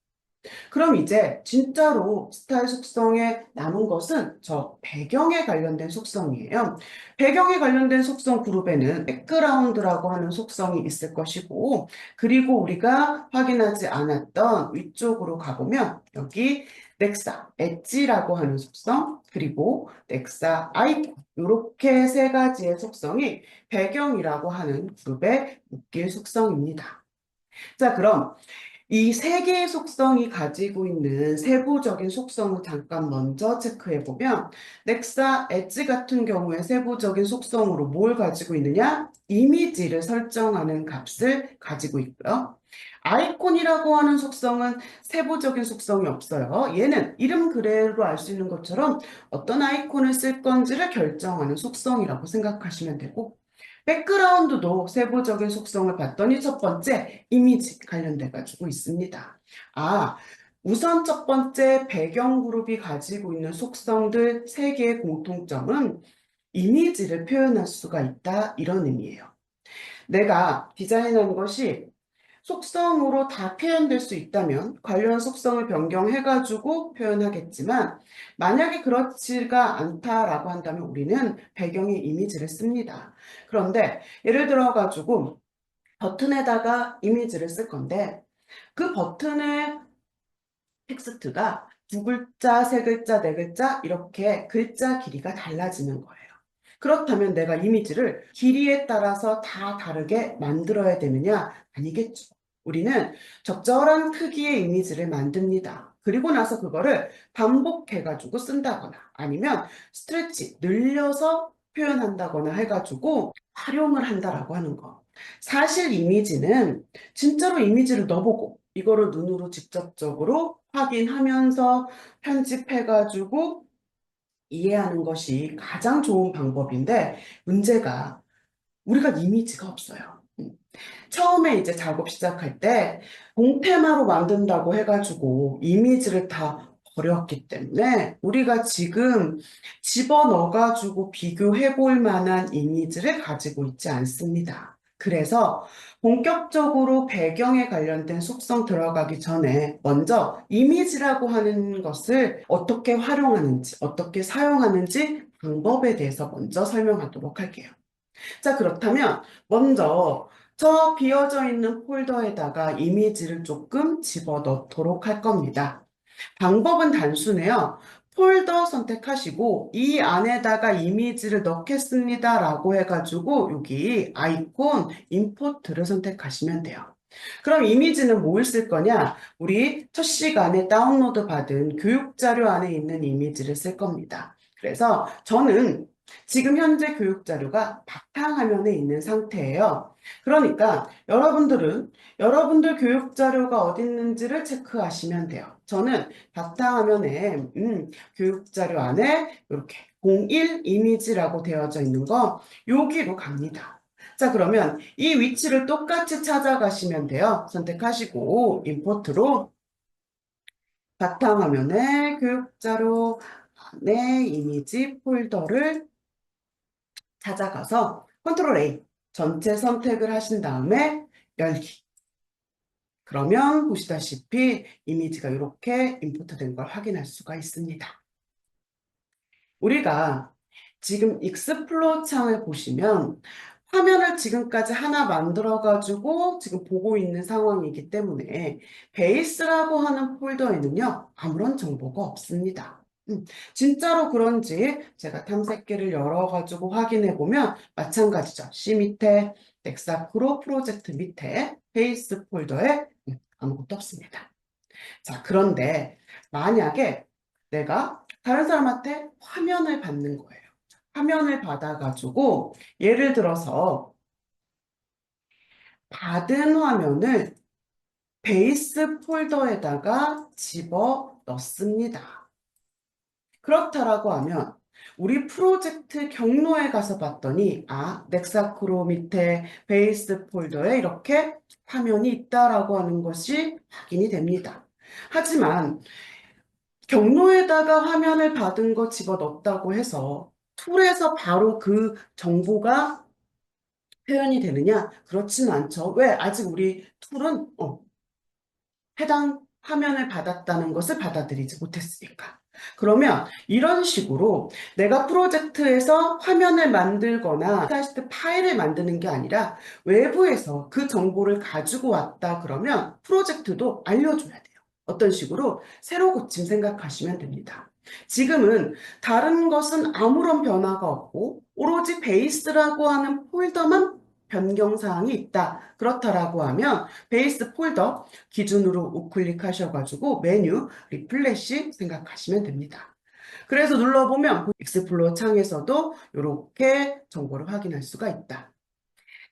그럼 이제 진짜로 스타일 속성에 남은 것은 저 배경에 관련된 속성이에요. 배경에 관련된 속성 그룹에는 백그라운드라고 하는 속성이 있을 것이고, 그리고 우리가 확인하지 않았던 위쪽으로 가보면 여기 넥사, 엣지라고 하는 속성, 그리고 넥사 아이콘 이렇게 세 가지의 속성이 배경이라고 하는 그룹의 묶일 속성입니다. 자, 그럼 이 세 개의 속성이 가지고 있는 세부적인 속성을 잠깐 먼저 체크해 보면 넥사 엣지 같은 경우에 세부적인 속성으로 뭘 가지고 있느냐? 이미지를 설정하는 값을 가지고 있고요. 아이콘이라고 하는 속성은 세부적인 속성이 없어요. 얘는 이름 그대로 알 수 있는 것처럼 어떤 아이콘을 쓸 건지를 결정하는 속성이라고 생각하시면 되고 백그라운드도 세부적인 속성을 봤더니 첫 번째 이미지 관련돼 가지고 있습니다. 아, 우선 첫 번째 배경 그룹이 가지고 있는 속성들 세 개의 공통점은 이미지를 표현할 수가 있다 이런 의미예요. 내가 디자인한 것이 속성으로 다 표현될 수 있다면 관련 속성을 변경해가지고 표현하겠지만 만약에 그렇지가 않다라고 한다면 우리는 배경에 이미지를 씁니다. 그런데 예를 들어가지고 버튼에다가 이미지를 쓸 건데 그 버튼의 텍스트가 두 글자, 세 글자, 네 글자 이렇게 글자 길이가 달라지는 거예요. 그렇다면 내가 이미지를 길이에 따라서 다 다르게 만들어야 되느냐? 아니겠죠. 우리는 적절한 크기의 이미지를 만듭니다. 그리고 나서 그거를 반복해가지고 쓴다거나 아니면 스트레치, 늘려서 표현한다거나 해가지고 활용을 한다라고 하는 거. 사실 이미지는 진짜로 이미지를 넣어보고 이거를 눈으로 직접적으로 확인하면서 편집해가지고 이해하는 것이 가장 좋은 방법인데 문제가 우리가 이미지가 없어요. 처음에 이제 작업 시작할 때 동테마로 만든다고 해가지고 이미지를 다 버렸기 때문에 우리가 지금 집어넣어가지고 비교해 볼 만한 이미지를 가지고 있지 않습니다. 그래서 본격적으로 배경에 관련된 속성 들어가기 전에 먼저 이미지라고 하는 것을 어떻게 활용하는지, 어떻게 사용하는지 방법에 대해서 먼저 설명하도록 할게요. 자, 그렇다면 먼저 저 비어져 있는 폴더에다가 이미지를 조금 집어넣도록 할 겁니다. 방법은 단순해요. 폴더 선택하시고 이 안에다가 이미지를 넣겠습니다 라고 해가지고 여기 아이콘 임포트를 선택하시면 돼요. 그럼 이미지는 뭘 쓸 거냐? 우리 첫 시간에 다운로드 받은 교육자료 안에 있는 이미지를 쓸 겁니다. 그래서 저는 지금 현재 교육자료가 바탕화면에 있는 상태예요. 그러니까 여러분들은 여러분들 교육자료가 어디 있는지를 체크하시면 돼요. 저는 바탕화면에 교육자료 안에 이렇게 01 이미지라고 되어져 있는 거 여기로 갑니다. 자, 그러면 이 위치를 똑같이 찾아가시면 돼요. 선택하시고 임포트로 바탕화면에 교육자료 안에 이미지 폴더를 찾아가서 컨트롤 A 전체 선택을 하신 다음에 열기. 그러면 보시다시피 이미지가 이렇게 임포트된 걸 확인할 수가 있습니다. 우리가 지금 익스플로어 창을 보시면 화면을 지금까지 하나 만들어가지고 지금 보고 있는 상황이기 때문에 베이스라고 하는 폴더에는요, 아무런 정보가 없습니다. 진짜로 그런지 제가 탐색기를 열어가지고 확인해 보면 마찬가지죠. C 밑에 넥사프로 프로젝트 밑에 베이스 폴더에 아무것도 없습니다. 자, 그런데 만약에 내가 다른 사람한테 화면을 받는 거예요. 화면을 받아가지고 예를 들어서 받은 화면을 베이스 폴더에다가 집어 넣습니다. 그렇다라고 하면 우리 프로젝트 경로에 가서 봤더니 넥사크로 밑에 베이스 폴더에 이렇게 화면이 있다라고 하는 것이 확인이 됩니다. 하지만 경로에다가 화면을 받은 거 집어넣었다고 해서 툴에서 바로 그 정보가 표현이 되느냐? 그렇지는 않죠. 왜? 아직 우리 툴은 해당 화면을 받았다는 것을 받아들이지 못했으니까. 그러면 이런 식으로 내가 프로젝트에서 화면을 만들거나 테스트 파일을 만드는 게 아니라 외부에서 그 정보를 가지고 왔다 그러면 프로젝트도 알려줘야 돼요. 어떤 식으로 새로 고침 생각하시면 됩니다. 지금은 다른 것은 아무런 변화가 없고 오로지 베이스라고 하는 폴더만 변경사항이 있다. 그렇다라고 하면 베이스 폴더 기준으로 우클릭하셔가지고 메뉴 리플래시 생각하시면 됩니다. 그래서 눌러보면 익스플로어 창에서도 이렇게 정보를 확인할 수가 있다.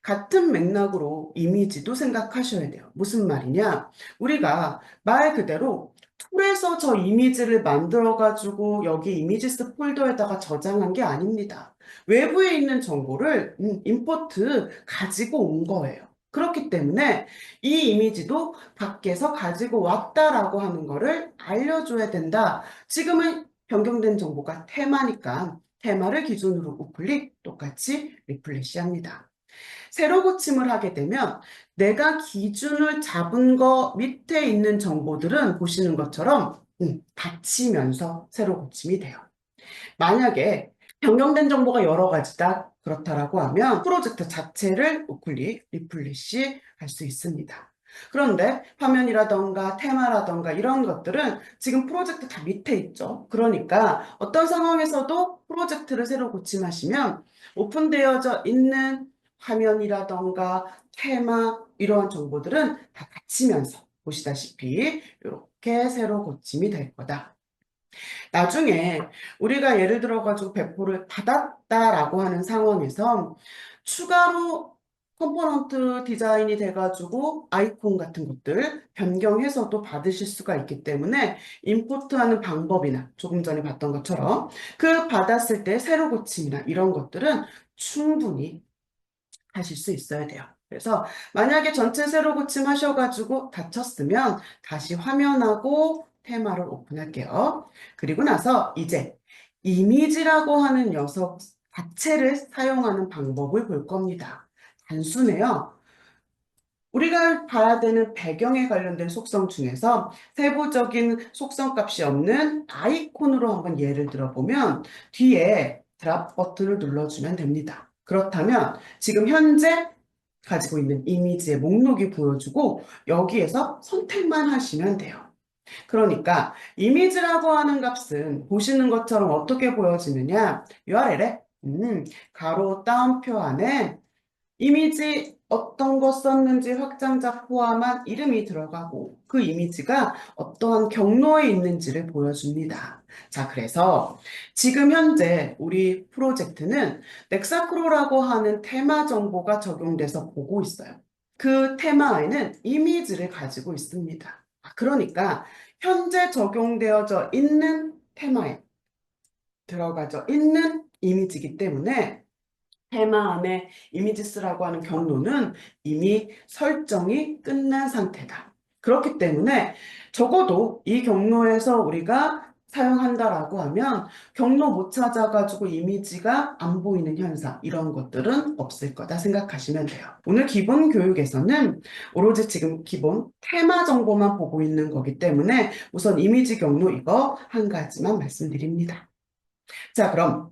같은 맥락으로 이미지도 생각하셔야 돼요. 무슨 말이냐? 우리가 말 그대로 툴에서 저 이미지를 만들어가지고 여기 이미지스 폴더에다가 저장한 게 아닙니다. 외부에 있는 정보를 임포트 가지고 온 거예요. 그렇기 때문에 이 이미지도 밖에서 가지고 왔다라고 하는 거를 알려줘야 된다. 지금은 변경된 정보가 테마니까 테마를 기준으로 우클릭 똑같이 리플래시 합니다. 새로 고침을 하게 되면 내가 기준을 잡은 거 밑에 있는 정보들은 보시는 것처럼 닫히면서 새로 고침이 돼요. 만약에 변경된 정보가 여러 가지다 그렇다라고 하면 프로젝트 자체를 우클릭, 리플래시 할 수 있습니다. 그런데 화면이라던가 테마라던가 이런 것들은 지금 프로젝트 다 밑에 있죠. 그러니까 어떤 상황에서도 프로젝트를 새로 고침하시면 오픈되어져 있는 화면이라던가 테마 이러한 정보들은 다 갇히면서 보시다시피 이렇게 새로 고침이 될 거다. 나중에 우리가 예를 들어가지고 배포를 받았다라고 하는 상황에서 추가로 컴포넌트 디자인이 돼가지고 아이콘 같은 것들 변경해서도 받으실 수가 있기 때문에 임포트하는 방법이나 조금 전에 봤던 것처럼 그 받았을 때 새로 고침이나 이런 것들은 충분히 하실 수 있어야 돼요. 그래서 만약에 전체 새로 고침하셔가지고 다쳤으면 다시 화면하고 테마를 오픈할게요. 그리고 나서 이제 이미지라고 하는 녀석 자체를 사용하는 방법을 볼 겁니다. 단순해요. 우리가 봐야 되는 배경에 관련된 속성 중에서 세부적인 속성 값이 없는 아이콘으로 한번 예를 들어보면 뒤에 드랍 버튼을 눌러주면 됩니다. 그렇다면 지금 현재 가지고 있는 이미지의 목록이 보여주고 여기에서 선택만 하시면 돼요. 그러니까 이미지라고 하는 값은 보시는 것처럼 어떻게 보여지느냐? URL에 가로 따옴표 안에 이미지 어떤 거 썼는지 확장자 포함한 이름이 들어가고 그 이미지가 어떠한 경로에 있는지를 보여줍니다. 자, 그래서 지금 현재 우리 프로젝트는 넥사크로라고 하는 테마 정보가 적용돼서 보고 있어요. 그 테마에는 이미지를 가지고 있습니다. 그러니까 현재 적용되어져 있는 테마에 들어가져 있는 이미지이기 때문에 테마 안에 이미지스라고 하는 경로는 이미 설정이 끝난 상태다. 그렇기 때문에 적어도 이 경로에서 우리가 사용한다라고 하면 경로 못 찾아가지고 이미지가 안 보이는 현상 이런 것들은 없을 거다 생각하시면 돼요. 오늘 기본 교육에서는 오로지 지금 기본 테마 정보만 보고 있는 거기 때문에 우선 이미지 경로 이거 한 가지만 말씀드립니다. 자, 그럼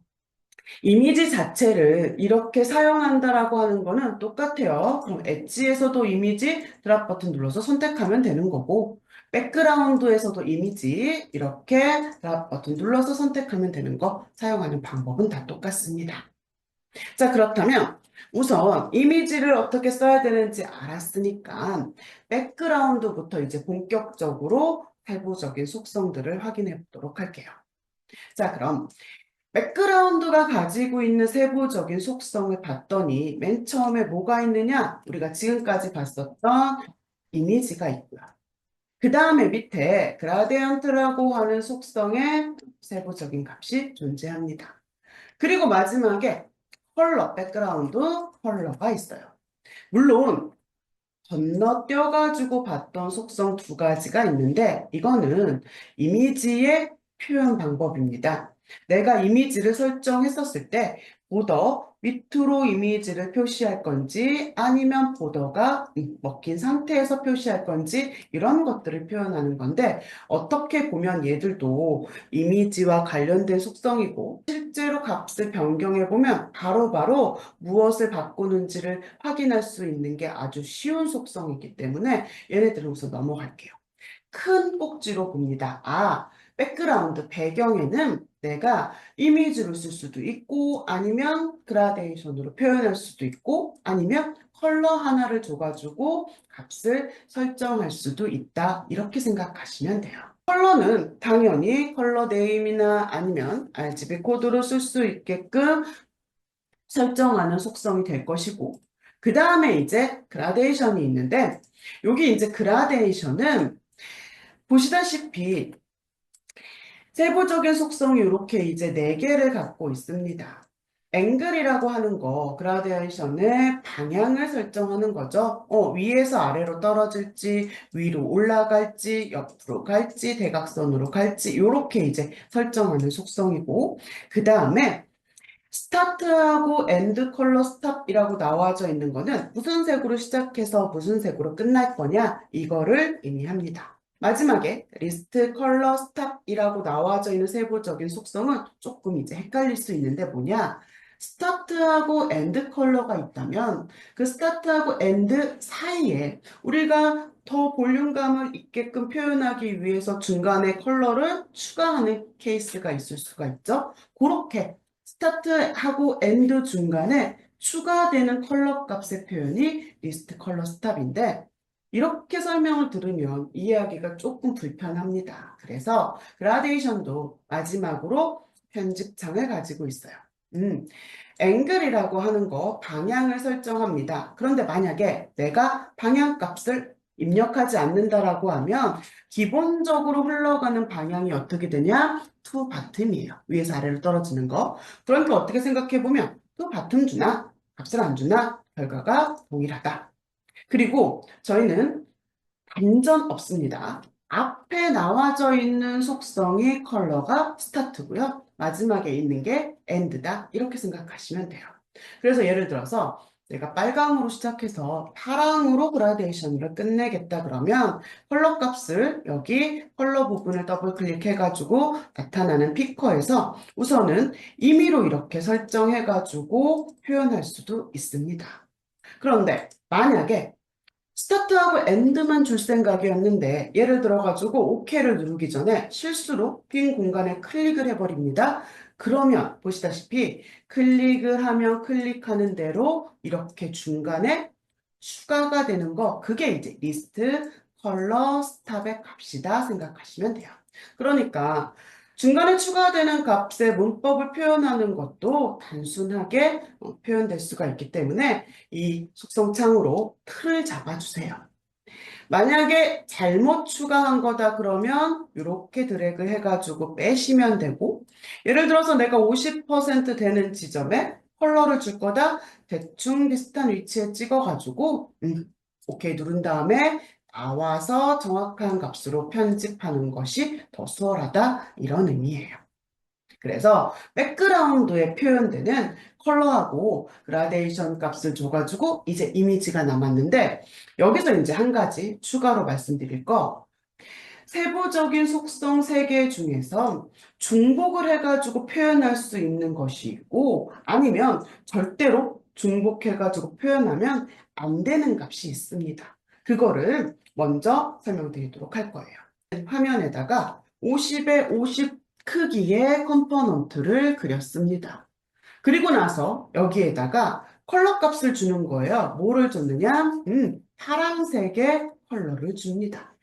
이미지 자체를 이렇게 사용한다라고 하는 거는 똑같아요. 그럼 엣지에서도 이미지 드랍 버튼 눌러서 선택하면 되는 거고, 백그라운드에서도 이미지 이렇게 드랍 버튼 눌러서 선택하면 되는 거 사용하는 방법은 다 똑같습니다. 자, 그렇다면 우선 이미지를 어떻게 써야 되는지 알았으니까 백그라운드부터 이제 본격적으로 세부적인 속성들을 확인해 보도록 할게요. 자, 그럼 백그라운드가 가지고 있는 세부적인 속성을 봤더니 맨 처음에 뭐가 있느냐? 우리가 지금까지 봤었던 이미지가 있고요. 그 다음에 밑에 그라디언트라고 하는 속성의 세부적인 값이 존재합니다. 그리고 마지막에 컬러, 백그라운드 컬러가 있어요. 물론 건너뛰어가지고 봤던 속성 두 가지가 있는데 이거는 이미지의 표현 방법입니다. 내가 이미지를 설정했었을 때 보더 밑으로 이미지를 표시할 건지 아니면 보더가 먹힌 상태에서 표시할 건지 이런 것들을 표현하는 건데 어떻게 보면 얘들도 이미지와 관련된 속성이고 실제로 값을 변경해 보면 바로바로 무엇을 바꾸는지를 확인할 수 있는 게 아주 쉬운 속성이기 때문에 얘네들은 우선 넘어갈게요. 큰 꼭지로 봅니다. 백그라운드 배경에는 내가 이미지로 쓸 수도 있고 아니면 그라데이션으로 표현할 수도 있고 아니면 컬러 하나를 줘가지고 값을 설정할 수도 있다. 이렇게 생각하시면 돼요. 컬러는 당연히 컬러 네임이나 아니면 RGB 코드로 쓸 수 있게끔 설정하는 속성이 될 것이고 그 다음에 이제 그라데이션이 있는데 여기 이제 그라데이션은 보시다시피 세부적인 속성이 이렇게 이제 4개를 갖고 있습니다. 앵글이라고 하는 거, 그라데이션의 방향을 설정하는 거죠. 위에서 아래로 떨어질지, 위로 올라갈지, 옆으로 갈지, 대각선으로 갈지, 이렇게 이제 설정하는 속성이고, 그 다음에 스타트하고 엔드 컬러 스탑이라고 나와져 있는 거는 무슨 색으로 시작해서 무슨 색으로 끝날 거냐, 이거를 의미합니다. 마지막에 리스트 컬러 스탑이라고 나와져 있는 세부적인 속성은 조금 이제 헷갈릴 수 있는데 뭐냐? 스타트하고 엔드 컬러가 있다면 그 스타트하고 엔드 사이에 우리가 더 볼륨감을 있게끔 표현하기 위해서 중간에 컬러를 추가하는 케이스가 있을 수가 있죠. 그렇게 스타트하고 엔드 중간에 추가되는 컬러 값의 표현이 리스트 컬러 스탑인데 이렇게 설명을 들으면 이해하기가 조금 불편합니다. 그래서 그라데이션도 마지막으로 편집창을 가지고 있어요. 앵글이라고 하는 거 방향을 설정합니다. 그런데 만약에 내가 방향값을 입력하지 않는다라고 하면 기본적으로 흘러가는 방향이 어떻게 되냐? to bottom이에요. 위에서 아래로 떨어지는 거. 그러니까 어떻게 생각해 보면 to bottom 주나 값을 안 주나 결과가 동일하다. 그리고 저희는 반전 없습니다. 앞에 나와져 있는 속성이 컬러가 스타트고요. 마지막에 있는 게 엔드다. 이렇게 생각하시면 돼요. 그래서 예를 들어서 내가 빨강으로 시작해서 파랑으로 그라데이션을 끝내겠다 그러면 컬러 값을 여기 컬러 부분을 더블 클릭해가지고 나타나는 피커에서 우선은 임의로 이렇게 설정해가지고 표현할 수도 있습니다. 그런데 만약에 스타트하고 엔드만 줄 생각이었는데 예를 들어가지고 OK를 누르기 전에 실수로 빈 공간에 클릭을 해버립니다. 그러면 보시다시피 클릭을 하면 클릭하는 대로 이렇게 중간에 추가가 되는 거 그게 이제 리스트 컬러 스탑의 값이다 생각하시면 돼요. 그러니까 중간에 추가되는 값의 문법을 표현하는 것도 단순하게 표현될 수가 있기 때문에 이 속성창으로 틀을 잡아주세요. 만약에 잘못 추가한 거다 그러면 이렇게 드래그 해가지고 빼시면 되고 예를 들어서 내가 50% 되는 지점에 컬러를 줄 거다 대충 비슷한 위치에 찍어가지고 오케이 누른 다음에 나와서 정확한 값으로 편집하는 것이 더 수월하다 이런 의미예요. 그래서 백그라운드에 표현되는 컬러하고 그라데이션 값을 줘가지고 이제 이미지가 남았는데 여기서 이제 한 가지 추가로 말씀드릴 거 세부적인 속성 3개 중에서 중복을 해가지고 표현할 수 있는 것이 있고 아니면 절대로 중복해가지고 표현하면 안 되는 값이 있습니다. 그거를 먼저 설명드리도록 할 거예요. 화면에다가 50에 50 크기의 컴포넌트를 그렸습니다. 그리고 나서 여기에다가 컬러 값을 주는 거예요. 뭐를 줬느냐? 파란색의 컬러를 줍니다.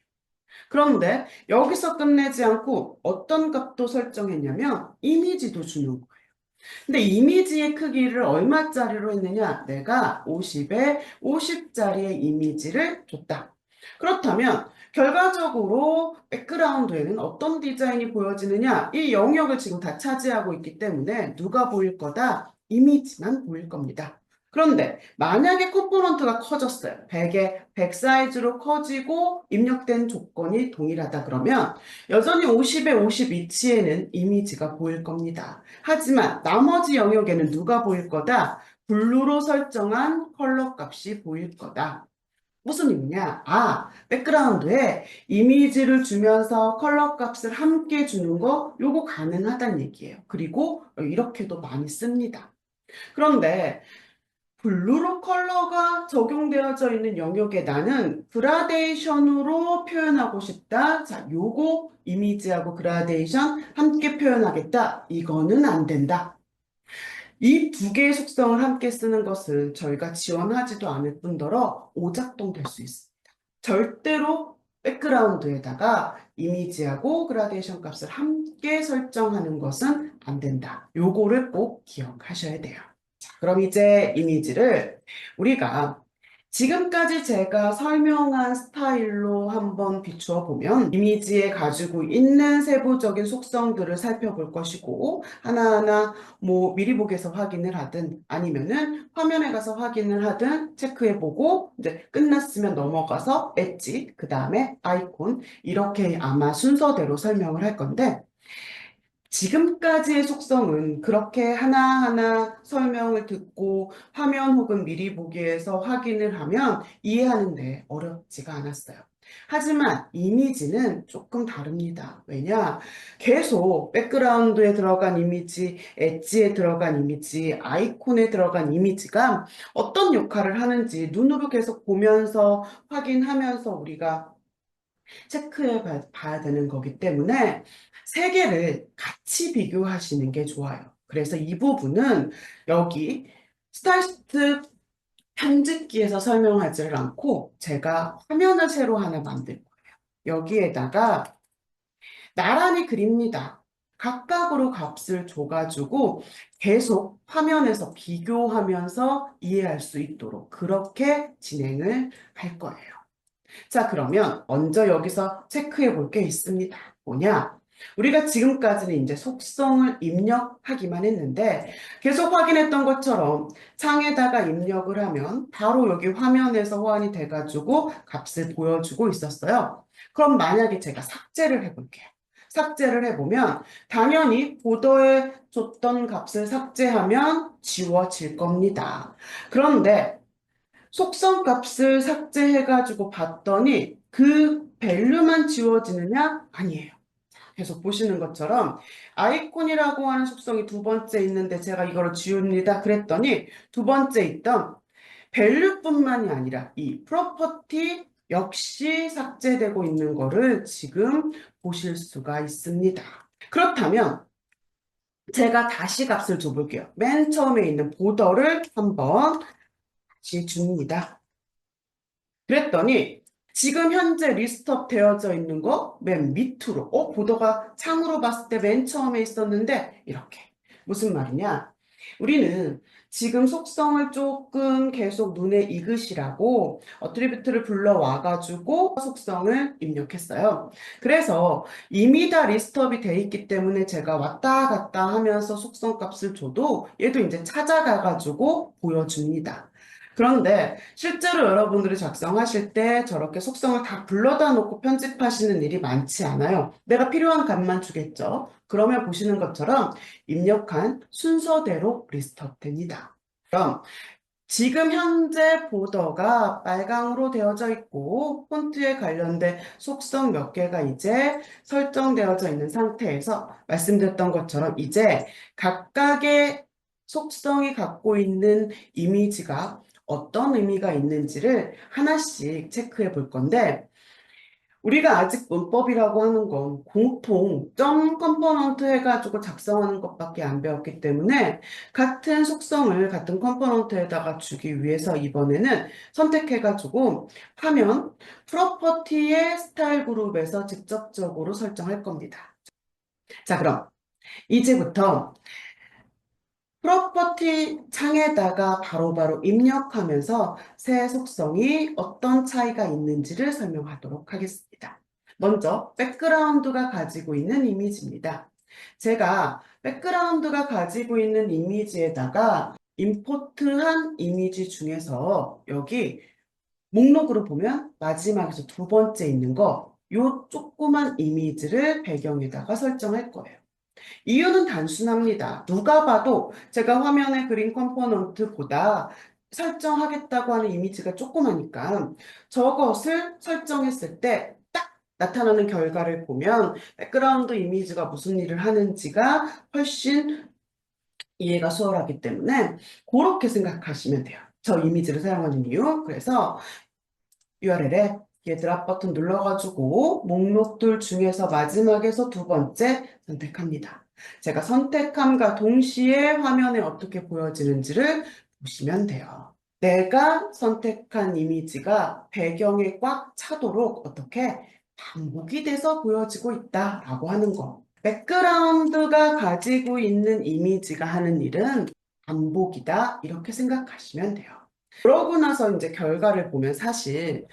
그런데 여기서 끝내지 않고 어떤 값도 설정했냐면 이미지도 주는 거예요. 근데 이미지의 크기를 얼마짜리로 했느냐? 내가 50에 50짜리의 이미지를 줬다. 그렇다면 결과적으로 백그라운드에는 어떤 디자인이 보여지느냐? 이 영역을 지금 다 차지하고 있기 때문에 누가 보일 거다? 이미지만 보일 겁니다. 그런데 만약에 컴포넌트가 커졌어요. 100에 100 사이즈로 커지고 입력된 조건이 동일하다 그러면 여전히 50에 50 위치에는 이미지가 보일 겁니다. 하지만 나머지 영역에는 누가 보일 거다? 블루로 설정한 컬러 값이 보일 거다. 무슨 의미냐? 백그라운드에 이미지를 주면서 컬러 값을 함께 주는 거 요거 가능하다는 얘기예요. 그리고 이렇게도 많이 씁니다. 그런데 블루로 컬러가 적용되어져 있는 영역에 나는 그라데이션으로 표현하고 싶다. 자, 요거 이미지하고 그라데이션 함께 표현하겠다. 이거는 안 된다. 이 두 개의 속성을 함께 쓰는 것은 저희가 지원하지도 않을 뿐더러 오작동 될 수 있습니다. 절대로 백그라운드에다가 이미지하고 그라데이션 값을 함께 설정하는 것은 안 된다. 요거를 꼭 기억하셔야 돼요. 자, 그럼 이제 이미지를 우리가 지금까지 제가 설명한 스타일로 한번 비추어 보면 이미지에 가지고 있는 세부적인 속성들을 살펴볼 것이고 하나하나 뭐 미리 보기에서 확인을 하든 아니면은 화면에 가서 확인을 하든 체크해 보고 이제 끝났으면 넘어가서 엣지 그 다음에 아이콘 이렇게 아마 순서대로 설명을 할 건데 지금까지의 속성은 그렇게 하나하나 설명을 듣고 화면 혹은 미리 보기에서 확인을 하면 이해하는데 어렵지가 않았어요. 하지만 이미지는 조금 다릅니다. 왜냐? 계속 백그라운드에 들어간 이미지, 엣지에 들어간 이미지, 아이콘에 들어간 이미지가 어떤 역할을 하는지 눈으로 계속 보면서 확인하면서 우리가 체크해 봐야 되는 거기 때문에 세 개를 같이 비교하시는 게 좋아요. 그래서 이 부분은 여기 스타일리스트 편집기에서 설명하지를 않고 제가 화면을 새로 하나 만들 거예요. 여기에다가 나란히 그립니다. 각각으로 값을 줘가지고 계속 화면에서 비교하면서 이해할 수 있도록 그렇게 진행을 할 거예요. 자, 그러면 먼저 여기서 체크해 볼 게 있습니다. 뭐냐? 우리가 지금까지는 이제 속성을 입력하기만 했는데 계속 확인했던 것처럼 창에다가 입력을 하면 바로 여기 화면에서 호환이 돼가지고 값을 보여주고 있었어요. 그럼 만약에 제가 삭제를 해볼게요. 삭제를 해보면 당연히 보더에 줬던 값을 삭제하면 지워질 겁니다. 그런데 속성 값을 삭제해가지고 봤더니 그 밸류만 지워지느냐? 아니에요. 계속 보시는 것처럼 아이콘이라고 하는 속성이 두 번째 있는데 제가 이거를 지웁니다. 그랬더니 두 번째 있던 밸류뿐만이 아니라 이 프로퍼티 역시 삭제되고 있는 거를 지금 보실 수가 있습니다. 그렇다면 제가 다시 값을 줘볼게요. 맨 처음에 있는 보더를 한번 다시 줍니다. 그랬더니 지금 현재 리스트업 되어져 있는 거 맨 밑으로 보더가 창으로 봤을 때 맨 처음에 있었는데 이렇게 무슨 말이냐 우리는 지금 속성을 조금 계속 눈에 익으시라고 어트리뷰트를 불러와 가지고 속성을 입력했어요. 그래서 이미 다 리스트업이 돼 있기 때문에 제가 왔다 갔다 하면서 속성 값을 줘도 얘도 이제 찾아가 가지고 보여줍니다. 그런데 실제로 여러분들이 작성하실 때 저렇게 속성을 다 불러다 놓고 편집하시는 일이 많지 않아요. 내가 필요한 값만 주겠죠. 그러면 보시는 것처럼 입력한 순서대로 리스트업 됩니다. 그럼 지금 현재 보더가 빨강으로 되어져 있고 폰트에 관련된 속성 몇 개가 이제 설정되어져 있는 상태에서 말씀드렸던 것처럼 이제 각각의 속성이 갖고 있는 이미지가 어떤 의미가 있는지를 하나씩 체크해 볼 건데 우리가 아직 문법이라고 하는 건 공통 점 컴포넌트 해가지고 작성하는 것밖에 안 배웠기 때문에 같은 속성을 같은 컴포넌트에다가 주기 위해서 이번에는 선택해가지고 화면 프로퍼티의 스타일 그룹에서 직접적으로 설정할 겁니다. 자, 그럼 이제부터 프로퍼티 창에다가 바로바로 입력하면서 새 속성이 어떤 차이가 있는지를 설명하도록 하겠습니다. 먼저 백그라운드가 가지고 있는 이미지입니다. 제가 백그라운드가 가지고 있는 이미지에다가 임포트한 이미지 중에서 여기 목록으로 보면 마지막에서 두 번째 있는 요 조그만 이미지를 배경에다가 설정할 거예요. 이유는 단순합니다. 누가 봐도 제가 화면에 그린 컴포넌트보다 설정하겠다고 하는 이미지가 조그마니까 저것을 설정했을 때 딱 나타나는 결과를 보면 백그라운드 이미지가 무슨 일을 하는지가 훨씬 이해가 수월하기 때문에 그렇게 생각하시면 돼요. 저 이미지를 사용하는 이유. 그래서 URL에 드랍 버튼 눌러가지고 목록들 중에서 마지막에서 두 번째 선택합니다. 제가 선택함과 동시에 화면에 어떻게 보여지는지를 보시면 돼요. 내가 선택한 이미지가 배경에 꽉 차도록 어떻게 반복이 돼서 보여지고 있다라고 하는 거. 백그라운드가 가지고 있는 이미지가 하는 일은 반복이다. 이렇게 생각하시면 돼요. 그러고 나서 이제 결과를 보면 사실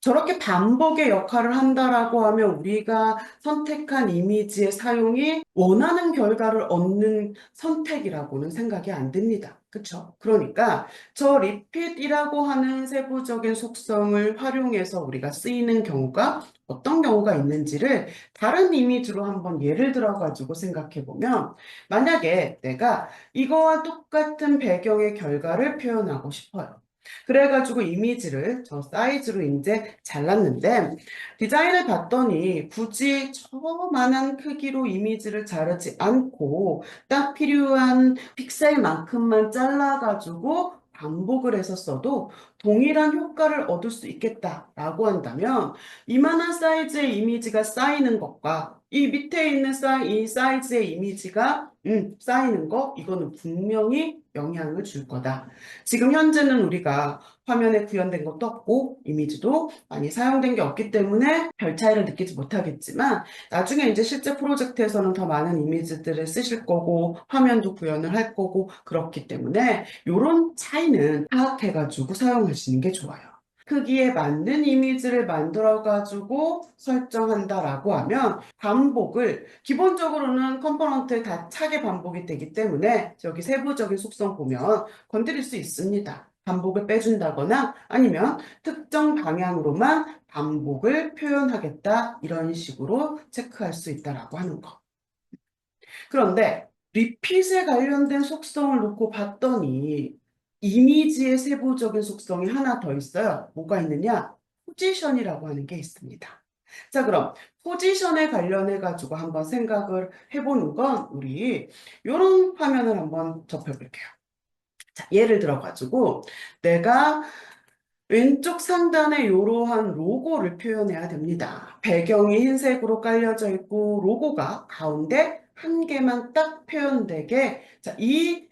저렇게 반복의 역할을 한다라고 하면 우리가 선택한 이미지의 사용이 원하는 결과를 얻는 선택이라고는 생각이 안 듭니다. 그쵸? 그러니까 저 repeat이라고 하는 세부적인 속성을 활용해서 우리가 쓰이는 경우가 어떤 경우가 있는지를 다른 이미지로 한번 예를 들어가지고 생각해 보면 만약에 내가 이거와 똑같은 배경의 결과를 표현하고 싶어요. 그래가지고 이미지를 저 사이즈로 이제 잘랐는데 디자인을 봤더니 굳이 저만한 크기로 이미지를 자르지 않고 딱 필요한 픽셀만큼만 잘라가지고 반복을 해서 써도 동일한 효과를 얻을 수 있겠다라고 한다면 이만한 사이즈의 이미지가 쌓이는 것과 이 밑에 있는 이 사이즈의 이미지가 쌓이는 거 이거는 분명히 영향을 줄 거다. 지금 현재는 우리가 화면에 구현된 것도 없고 이미지도 많이 사용된 게 없기 때문에 별 차이를 느끼지 못하겠지만 나중에 이제 실제 프로젝트에서는 더 많은 이미지들을 쓰실 거고 화면도 구현을 할 거고 그렇기 때문에 이런 차이는 파악해가지고 사용하시는 게 좋아요. 크기에 맞는 이미지를 만들어가지고 설정한다라고 하면 반복을 기본적으로는 컴포넌트에 다 차게 반복이 되기 때문에 여기 세부적인 속성 보면 건드릴 수 있습니다. 반복을 빼준다거나 아니면 특정 방향으로만 반복을 표현하겠다 이런 식으로 체크할 수 있다라고 하는 거. 그런데 리핏에 관련된 속성을 놓고 봤더니 이미지의 세부적인 속성이 하나 더 있어요. 뭐가 있느냐? 포지션이라고 하는 게 있습니다. 자, 그럼 포지션에 관련해 가지고 한번 생각을 해보는 건 우리 이런 화면을 한번 접해볼게요. 자, 예를 들어 가지고 내가 왼쪽 상단에 이러한 로고를 표현해야 됩니다. 배경이 흰색으로 깔려져 있고 로고가 가운데 한 개만 딱 표현되게 자, 이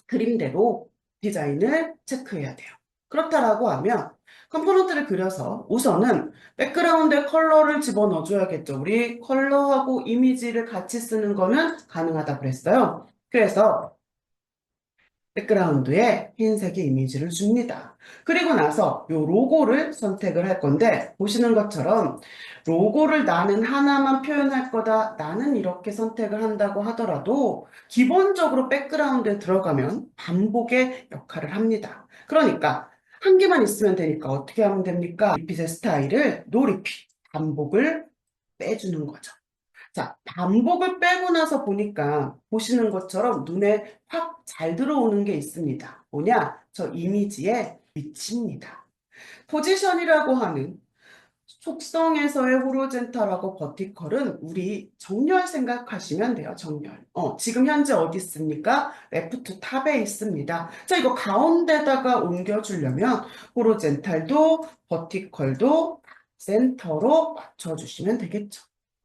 그림대로 디자인을 체크해야 돼요. 그렇다라고 하면 컴포넌트를 그려서 우선은 백그라운드에 컬러를 집어넣어 줘야겠죠. 우리 컬러하고 이미지를 같이 쓰는 거는 가능하다 그랬어요. 그래서 백그라운드에 흰색의 이미지를 줍니다. 그리고 나서 이 로고를 선택을 할 건데 보시는 것처럼 로고를 나는 하나만 표현할 거다. 나는 이렇게 선택을 한다고 하더라도 기본적으로 백그라운드에 들어가면 반복의 역할을 합니다. 그러니까 한 개만 있으면 되니까 어떻게 하면 됩니까? 리핏의 스타일을 노 리핏, 반복을 빼주는 거죠. 자, 반복을 빼고 나서 보니까 보시는 것처럼 눈에 확 잘 들어오는 게 있습니다. 뭐냐? 저 이미지의 위치입니다. 포지션이라고 하는 속성에서의 호리젠탈하고 버티컬은 우리 정렬 생각하시면 돼요. 정렬. 지금 현재 어디 있습니까? 레프트 탑에 있습니다. 자, 이거 가운데다가 옮겨주려면 호리젠탈도 버티컬도 센터로 맞춰주시면 되겠죠.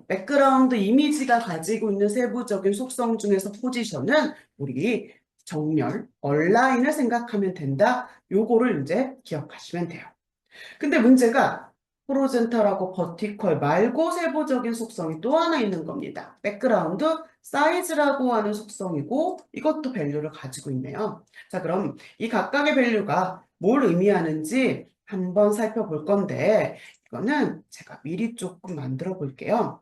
백그라운드 이미지가 가지고 있는 세부적인 속성 중에서 포지션은 우리 정렬, 얼라인을 생각하면 된다. 요거를 이제 기억하시면 돼요. 근데 문제가 호리젠탈하고 버티컬 말고 세부적인 속성이 또 하나 있는 겁니다. 백그라운드 사이즈라고 하는 속성이고 이것도 밸류를 가지고 있네요. 자, 그럼 이 각각의 밸류가 뭘 의미하는지 한번 살펴볼 건데 이거는 제가 미리 조금 만들어 볼게요.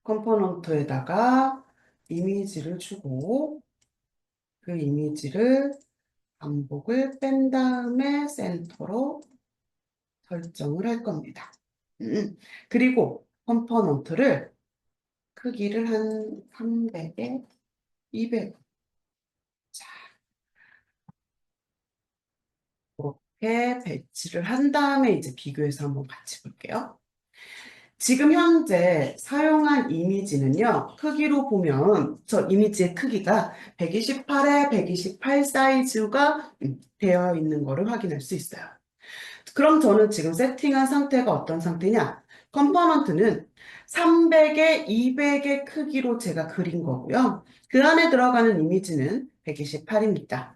컴포넌트에다가 이미지를 주고 그 이미지를 반복을 뺀 다음에 센터로 설정을 할 겁니다. 그리고 컴포넌트를 크기를 한 300에 200 자, 이렇게 배치를 한 다음에 이제 비교해서 한번 같이 볼게요. 지금 현재 사용한 이미지는요, 크기로 보면 저 이미지의 크기가 128에 128 사이즈가 되어 있는 것을 확인할 수 있어요. 그럼 저는 지금 세팅한 상태가 어떤 상태냐? 컴포넌트는 300에 200의 크기로 제가 그린 거고요. 그 안에 들어가는 이미지는 128입니다.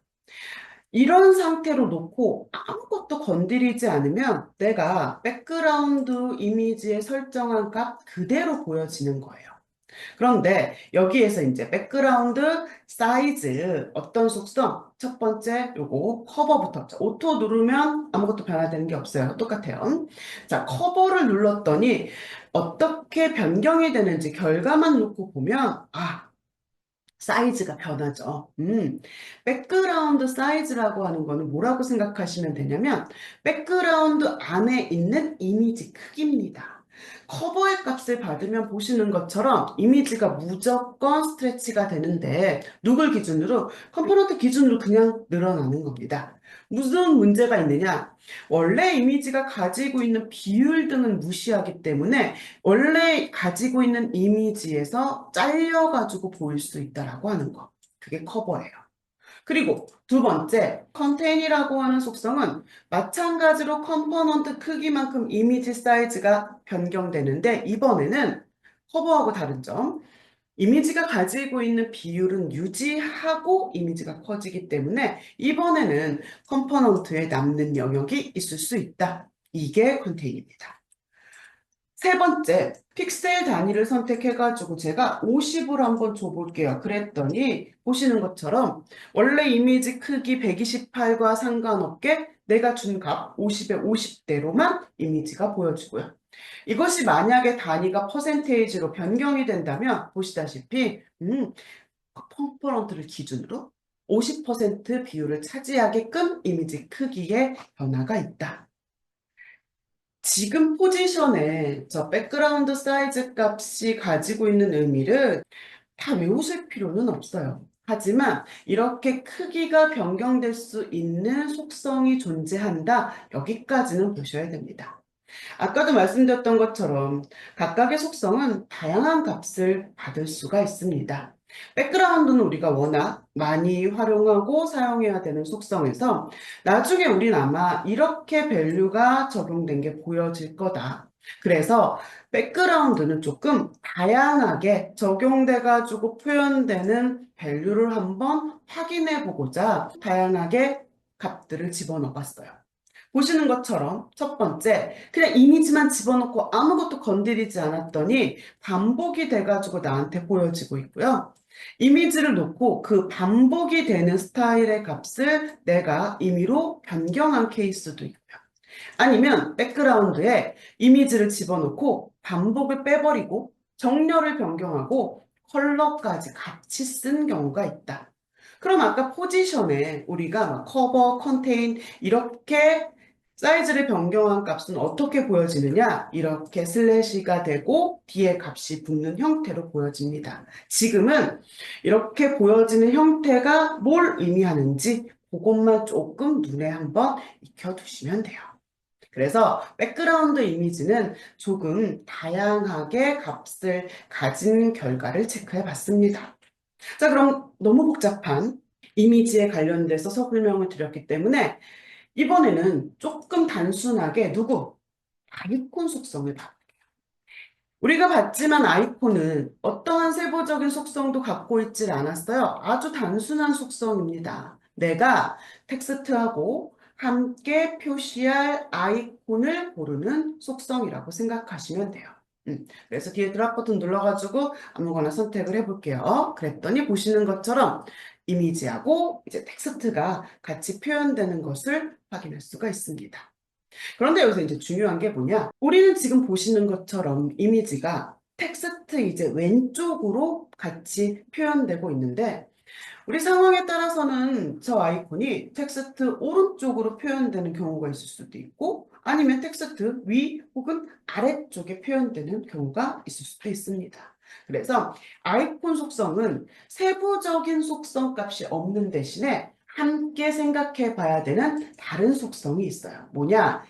이런 상태로 놓고 아무것도 건드리지 않으면 내가 백그라운드 이미지에 설정한 값 그대로 보여지는 거예요. 그런데 여기에서 이제 백그라운드 사이즈 어떤 속성? 첫 번째 요거 커버부터 오토 누르면 아무것도 변화되는 게 없어요. 똑같아요. 자, 커버를 눌렀더니 어떻게 변경이 되는지 결과만 놓고 보면 사이즈가 변하죠. 백그라운드 사이즈라고 하는 거는 뭐라고 생각하시면 되냐면 백그라운드 안에 있는 이미지 크기입니다. 커버의 값을 받으면 보시는 것처럼 이미지가 무조건 스트레치가 되는데 누굴 기준으로? 컴포넌트 기준으로 그냥 늘어나는 겁니다. 무슨 문제가 있느냐? 원래 이미지가 가지고 있는 비율 등은 무시하기 때문에 원래 가지고 있는 이미지에서 잘려가지고 보일 수 있다라고 하는 거. 그게 커버예요. 그리고 두 번째, 컨테인이라고 하는 속성은 마찬가지로 컴포넌트 크기만큼 이미지 사이즈가 변경되는데 이번에는 커버하고 다른 점, 이미지가 가지고 있는 비율은 유지하고 이미지가 커지기 때문에 이번에는 컴포넌트에 남는 영역이 있을 수 있다. 이게 컨테인입니다. 세 번째, 픽셀 단위를 선택해가지고 제가 50으로 한번 줘볼게요. 그랬더니 보시는 것처럼 원래 이미지 크기 128과 상관없게 내가 준 값 50에 50대로만 이미지가 보여지고요. 이것이 만약에 단위가 퍼센테이지로 변경이 된다면 보시다시피 컴포넌트를 기준으로 50% 비율을 차지하게끔 이미지 크기에 변화가 있다. 지금 포지션에 저 백그라운드 사이즈 값이 가지고 있는 의미를 다 외우실 필요는 없어요. 하지만 이렇게 크기가 변경될 수 있는 속성이 존재한다. 여기까지는 보셔야 됩니다. 아까도 말씀드렸던 것처럼 각각의 속성은 다양한 값을 받을 수가 있습니다. 백그라운드는 우리가 워낙 많이 활용하고 사용해야 되는 속성에서 나중에 우린 아마 이렇게 밸류가 적용된 게 보여질 거다. 그래서 백그라운드는 조금 다양하게 적용돼 가지고 표현되는 밸류를 한번 확인해 보고자 다양하게 값들을 집어넣어 봤어요. 보시는 것처럼 첫 번째, 그냥 이미지만 집어넣고 아무것도 건드리지 않았더니 반복이 돼가지고 나한테 보여지고 있고요. 이미지를 놓고 그 반복이 되는 스타일의 값을 내가 임의로 변경한 케이스도 있고요. 아니면 백그라운드에 이미지를 집어넣고 반복을 빼버리고 정렬을 변경하고 컬러까지 같이 쓴 경우가 있다. 그럼 아까 포지션에 우리가 막 커버, 컨테인 이렇게 사이즈를 변경한 값은 어떻게 보여지느냐? 이렇게 슬래시가 되고 뒤에 값이 붙는 형태로 보여집니다. 지금은 이렇게 보여지는 형태가 뭘 의미하는지 그것만 조금 눈에 한번 익혀두시면 돼요. 그래서 백그라운드 이미지는 조금 다양하게 값을 가진 결과를 체크해 봤습니다. 자, 그럼 너무 복잡한 이미지에 관련돼서 설명을 드렸기 때문에 이번에는 조금 단순하게 아이콘 속성을 봐. 우리가 봤지만 아이콘은 어떠한 세부적인 속성도 갖고 있질 않았어요. 아주 단순한 속성입니다. 내가 텍스트하고 함께 표시할 아이콘을 고르는 속성이라고 생각하시면 돼요. 그래서 뒤에 드랍 버튼 눌러가지고 아무거나 선택을 해볼게요. 그랬더니 보시는 것처럼 이미지하고 이제 텍스트가 같이 표현되는 것을 확인할 수가 있습니다. 그런데 여기서 이제 중요한 게 뭐냐? 우리는 지금 보시는 것처럼 이미지가 텍스트 이제 왼쪽으로 같이 표현되고 있는데 우리 상황에 따라서는 저 아이콘이 텍스트 오른쪽으로 표현되는 경우가 있을 수도 있고 아니면 텍스트 위 혹은 아래쪽에 표현되는 경우가 있을 수도 있습니다. 그래서 아이콘 속성은 세부적인 속성 값이 없는 대신에 함께 생각해 봐야 되는 다른 속성이 있어요. 뭐냐?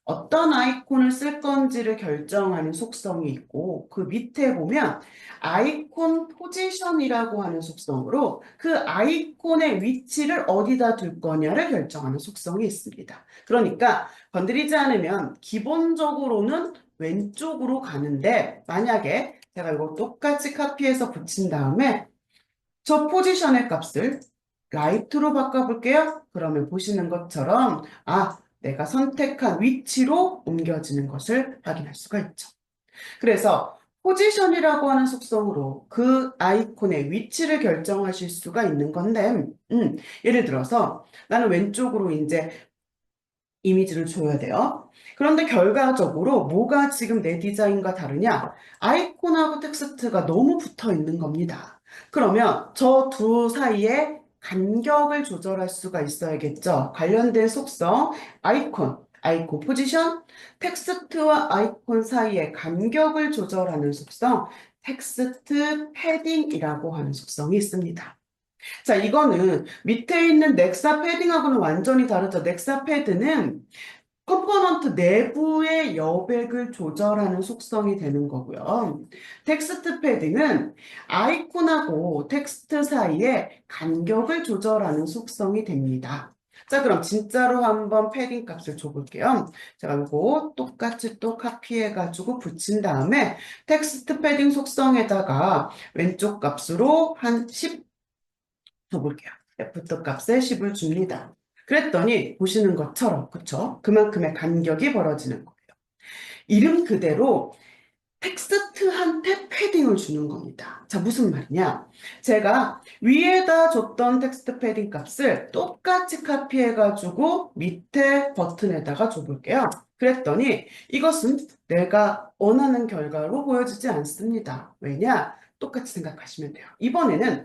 어떤 아이콘을 쓸 건지를 결정하는 속성이 있고 그 밑에 보면 아이콘 포지션이라고 하는 속성으로 그 아이콘의 위치를 어디다 둘 거냐를 결정하는 속성이 있습니다. 그러니까 건드리지 않으면 기본적으로는 왼쪽으로 가는데 만약에 제가 이거 똑같이 카피해서 붙인 다음에 저 포지션의 값을 라이트로 바꿔볼게요. 그러면 보시는 것처럼 내가 선택한 위치로 옮겨지는 것을 확인할 수가 있죠. 그래서 포지션이라고 하는 속성으로 그 아이콘의 위치를 결정하실 수가 있는 건데 예를 들어서 나는 왼쪽으로 이제 이미지를 줘야 돼요. 그런데 결과적으로 뭐가 지금 내 디자인과 다르냐? 아이콘하고 텍스트가 너무 붙어 있는 겁니다. 그러면 저 두 사이에 간격을 조절할 수가 있어야겠죠. 관련된 속성, 아이콘 포지션, 텍스트와 아이콘 사이의 간격을 조절하는 속성, 텍스트 패딩이라고 하는 속성이 있습니다. 자, 이거는 밑에 있는 넥사 패딩하고는 완전히 다르죠. 넥사 패드는 컴포넌트 내부의 여백을 조절하는 속성이 되는 거고요. 텍스트 패딩은 아이콘하고 텍스트 사이의 간격을 조절하는 속성이 됩니다. 자, 그럼 진짜로 한번 패딩 값을 줘볼게요. 자, 이거 똑같이 또 카피해가지고 붙인 다음에 텍스트 패딩 속성에다가 왼쪽 값으로 한 10 줘볼게요. F 값에 10을 줍니다. 그랬더니 보시는 것처럼 그쵸? 그만큼의 간격이 벌어지는 거예요. 이름 그대로 텍스트한테 패딩을 주는 겁니다. 자, 무슨 말이냐? 제가 위에다 줬던 텍스트 패딩 값을 똑같이 카피해가지고 밑에 버튼에다가 줘볼게요. 그랬더니 이것은 내가 원하는 결과로 보여지지 않습니다. 왜냐? 똑같이 생각하시면 돼요. 이번에는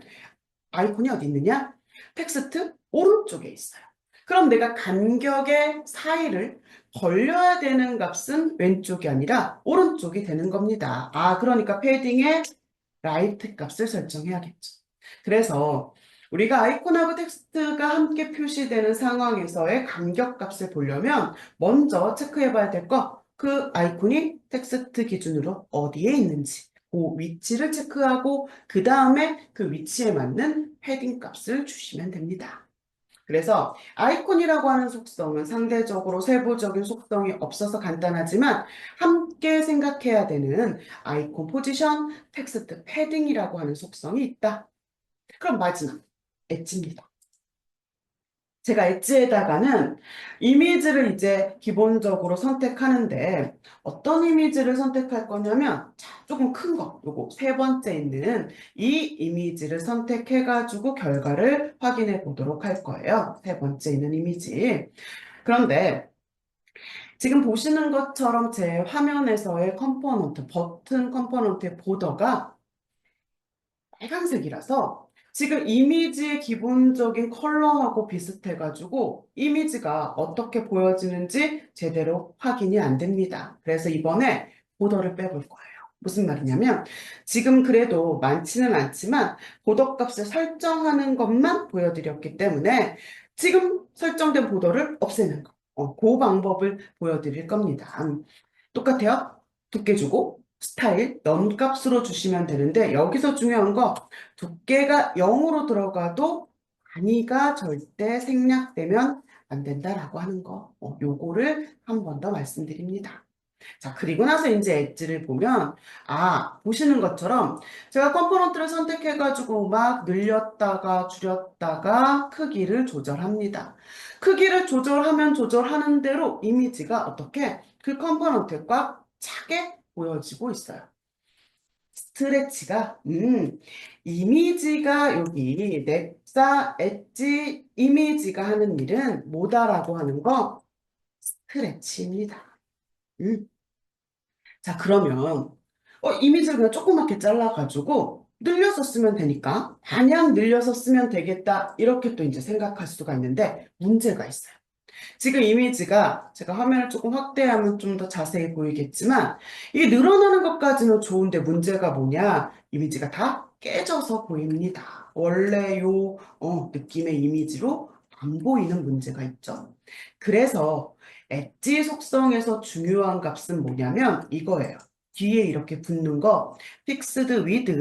아이콘이 어디 있느냐? 텍스트 오른쪽에 있어요. 그럼 내가 간격의 사이를 벌려야 되는 값은 왼쪽이 아니라 오른쪽이 되는 겁니다. 아, 그러니까 패딩의 라이트 값을 설정해야겠죠. 그래서 우리가 아이콘하고 텍스트가 함께 표시되는 상황에서의 간격 값을 보려면 먼저 체크해 봐야 될 거, 그 아이콘이 텍스트 기준으로 어디에 있는지 그 위치를 체크하고 그 다음에 그 위치에 맞는 패딩 값을 주시면 됩니다. 그래서 아이콘이라고 하는 속성은 상대적으로 세부적인 속성이 없어서 간단하지만 함께 생각해야 되는 아이콘 포지션, 텍스트 패딩이라고 하는 속성이 있다. 그럼 마지막, 엣지입니다. 제가 엣지에다가는 이미지를 이제 기본적으로 선택하는데 어떤 이미지를 선택할 거냐면 조금 큰 거, 요거 세 번째 있는 이 이미지를 선택해가지고 결과를 확인해 보도록 할 거예요. 세 번째 있는 이미지. 그런데 지금 보시는 것처럼 제 화면에서의 컴포넌트, 버튼 컴포넌트의 보더가 빨간색이라서 지금 이미지의 기본적인 컬러하고 비슷해가지고 이미지가 어떻게 보여지는지 제대로 확인이 안 됩니다. 그래서 이번에 보더를 빼볼 거예요. 무슨 말이냐면 지금 그래도 많지는 않지만 보더 값을 설정하는 것만 보여드렸기 때문에 지금 설정된 보더를 없애는 거. 그 방법을 보여드릴 겁니다. 똑같아요. 두께 주고 스타일 넘값으로 주시면 되는데 여기서 중요한 거 두께가 0으로 들어가도 단위가 절대 생략되면 안 된다라고 하는 거 요거를 한 번 더 말씀드립니다. 자, 그리고 나서 이제 엣지를 보면 보시는 것처럼 제가 컴포넌트를 선택해가지고 막 늘렸다가 줄였다가 크기를 조절합니다. 크기를 조절하면 조절하는 대로 이미지가 어떻게 그 컴포넌트에 꽉 차게 보여지고 있어요. 스트레치가 이미지가 여기 넥사 엣지 이미지가 하는 일은 뭐다라고 하는 거 스트레치입니다. 음. 자, 그러면 이미지를 그냥 조그맣게 잘라가지고 늘려서 쓰면 되니까 마냥 늘려서 쓰면 되겠다 이렇게 또 이제 생각할 수가 있는데 문제가 있어요. 지금 이미지가 제가 화면을 조금 확대하면 좀 더 자세히 보이겠지만 이게 늘어나는 것까지는 좋은데 문제가 뭐냐? 이미지가 다 깨져서 보입니다. 원래 요 느낌의 이미지로 안 보이는 문제가 있죠. 그래서 엣지 속성에서 중요한 값은 뭐냐면 이거예요. 뒤에 이렇게 붙는 거 fixed width,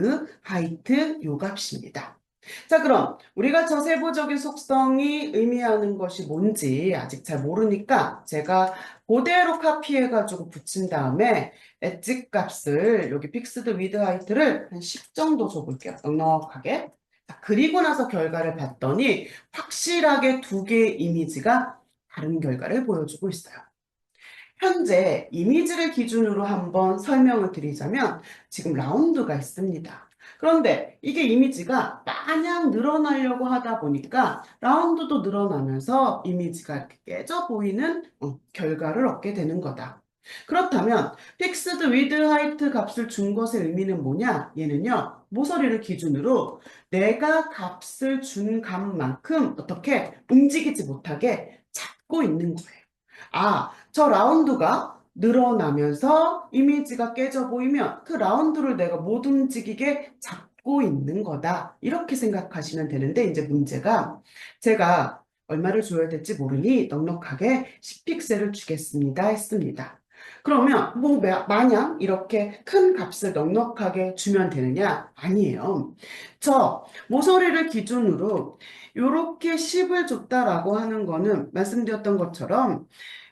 height 요 값입니다. 자, 그럼 우리가 저 세부적인 속성이 의미하는 것이 뭔지 아직 잘 모르니까 제가 그대로 카피해가지고 붙인 다음에 엣지 값을 여기 픽스드 위드 하이트를 한 10 정도 줘볼게요. 넉넉하게. 자, 그리고 나서 결과를 봤더니 확실하게 두 개의 이미지가 다른 결과를 보여주고 있어요. 현재 이미지를 기준으로 한번 설명을 드리자면 지금 라운드가 있습니다. 그런데 이게 이미지가 마냥 늘어나려고 하다 보니까 라운드도 늘어나면서 이미지가 이렇게 깨져 보이는 결과를 얻게 되는 거다. 그렇다면 픽스드 위드 하이트 값을 준 것의 의미는 뭐냐? 얘는요. 모서리를 기준으로 내가 값을 준 값만큼 어떻게 움직이지 못하게 잡고 있는 거예요. 저 라운드가 늘어나면서 이미지가 깨져 보이면 그 라운드를 내가 못 움직이게 잡고 있는 거다. 이렇게 생각하시면 되는데 이제 문제가 제가 얼마를 줘야 될지 모르니 넉넉하게 10픽셀을 주겠습니다 했습니다. 그러면 뭐 마냥 이렇게 큰 값을 넉넉하게 주면 되느냐? 아니에요. 저 모서리를 기준으로 이렇게 10을 줬다라고 하는 거는 말씀드렸던 것처럼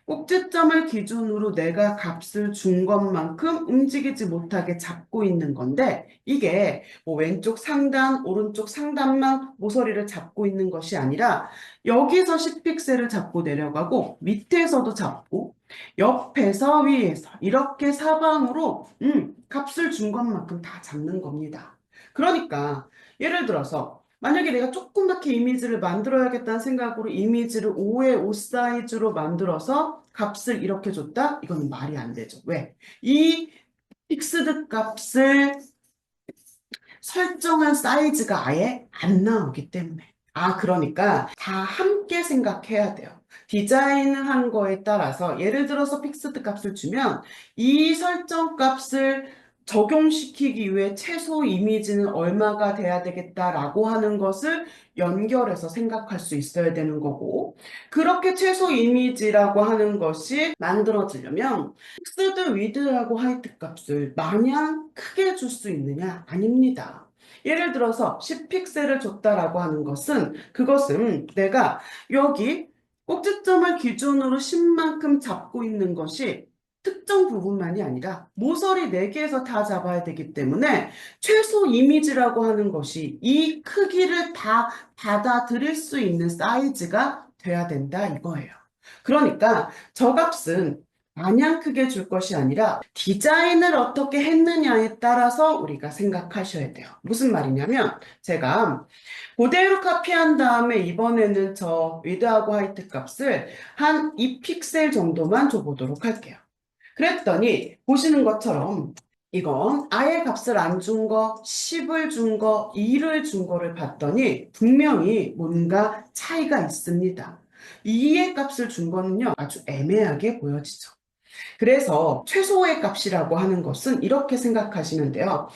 꼭지점을 기준으로 내가 값을 준 것만큼 움직이지 못하게 잡고 있는 건데 이게 뭐 왼쪽 상단, 오른쪽 상단만 모서리를 잡고 있는 것이 아니라 여기서 10픽셀을 잡고 내려가고 밑에서도 잡고 옆에서 위에서 이렇게 사방으로 값을 준 것만큼 다 잡는 겁니다. 그러니까 예를 들어서 만약에 내가 조그맣게 이미지를 만들어야겠다는 생각으로 이미지를 5에 5 사이즈로 만들어서 값을 이렇게 줬다? 이거는 말이 안 되죠. 왜? 이 픽스드 값을 설정한 사이즈가 아예 안 나오기 때문에. 그러니까 다 함께 생각해야 돼요. 디자인을 한 거에 따라서 예를 들어서 픽스드 값을 주면 이 설정 값을 적용시키기 위해 최소 이미지는 얼마가 돼야 되겠다라고 하는 것을 연결해서 생각할 수 있어야 되는 거고 그렇게 최소 이미지라고 하는 것이 만들어지려면 픽스드 위드하고 하이트 값을 마냥 크게 줄 수 있느냐? 아닙니다. 예를 들어서 10픽셀을 줬다라고 하는 것은 그것은 내가 여기 꼭지점을 기준으로 10만큼 잡고 있는 것이 특정 부분만이 아니라 모서리 4개에서 다 잡아야 되기 때문에 최소 이미지라고 하는 것이 이 크기를 다 받아들일 수 있는 사이즈가 돼야 된다 이거예요. 그러니까 저 값은 마냥 크게 줄 것이 아니라 디자인을 어떻게 했느냐에 따라서 우리가 생각하셔야 돼요. 무슨 말이냐면 제가 그대로 카피한 다음에 이번에는 저 위드하고 하이트 값을 한 2픽셀 정도만 줘보도록 할게요. 그랬더니 보시는 것처럼 이건 아예 값을 안 준 거, 10을 준 거, 2를 준 거를 봤더니 분명히 뭔가 차이가 있습니다. 2의 값을 준 거는요 아주 애매하게 보여지죠. 그래서 최소의 값이라고 하는 것은 이렇게 생각하시면 돼요.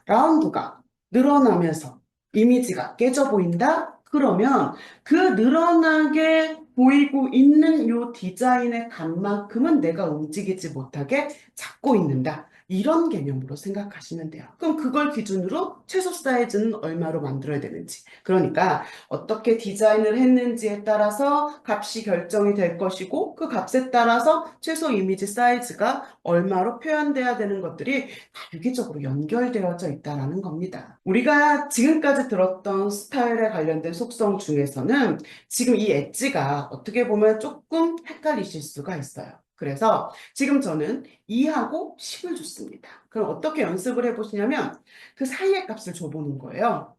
라운드가 늘어나면서 이미지가 깨져 보인다? 그러면 그 늘어나게 보이고 있는 이 디자인의 값만큼은 내가 움직이지 못하게 잡고 있는다. 이런 개념으로 생각하시면 돼요. 그럼 그걸 기준으로 최소 사이즈는 얼마로 만들어야 되는지. 그러니까 어떻게 디자인을 했는지에 따라서 값이 결정이 될 것이고 그 값에 따라서 최소 이미지 사이즈가 얼마로 표현돼야 되는 것들이 다 유기적으로 연결되어져 있다는 겁니다. 우리가 지금까지 들었던 스타일에 관련된 속성 중에서는 지금 이 엣지가 어떻게 보면 조금 헷갈리실 수가 있어요. 그래서 지금 저는 2하고 10을 줬습니다. 그럼 어떻게 연습을 해보시냐면 그 사이의 값을 줘보는 거예요.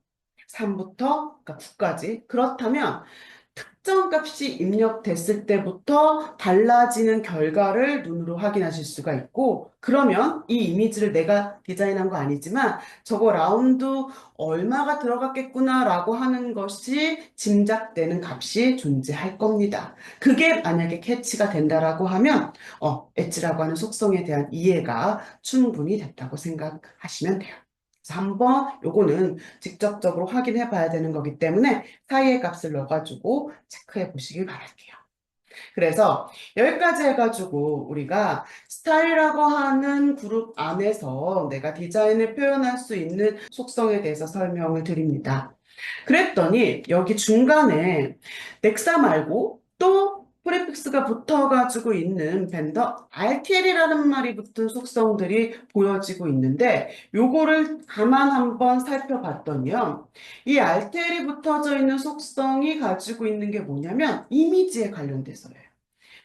3부터 그러니까 9까지. 그렇다면 특정 값이 입력됐을 때부터 달라지는 결과를 눈으로 확인하실 수가 있고 그러면 이 이미지를 내가 디자인한 거 아니지만 저거 라운드 얼마가 들어갔겠구나 라고 하는 것이 짐작되는 값이 존재할 겁니다. 그게 만약에 캐치가 된다라고 하면 엣지라고 하는 속성에 대한 이해가 충분히 됐다고 생각하시면 돼요. 그래서 한번 요거는 직접적으로 확인해 봐야 되는 거기 때문에 사이의 값을 넣어가지고 체크해 보시길 바랄게요. 그래서 여기까지 해가지고 우리가 스타일이라고 하는 그룹 안에서 내가 디자인을 표현할 수 있는 속성에 대해서 설명을 드립니다. 그랬더니 여기 중간에 넥사 말고 또 프리픽스가 붙어가지고 있는 밴더 RTL이라는 말이 붙은 속성들이 보여지고 있는데 요거를 가만 한번 살펴봤더니요. 이 RTL이 붙어져 있는 속성이 가지고 있는 게 뭐냐면 이미지에 관련돼서예요.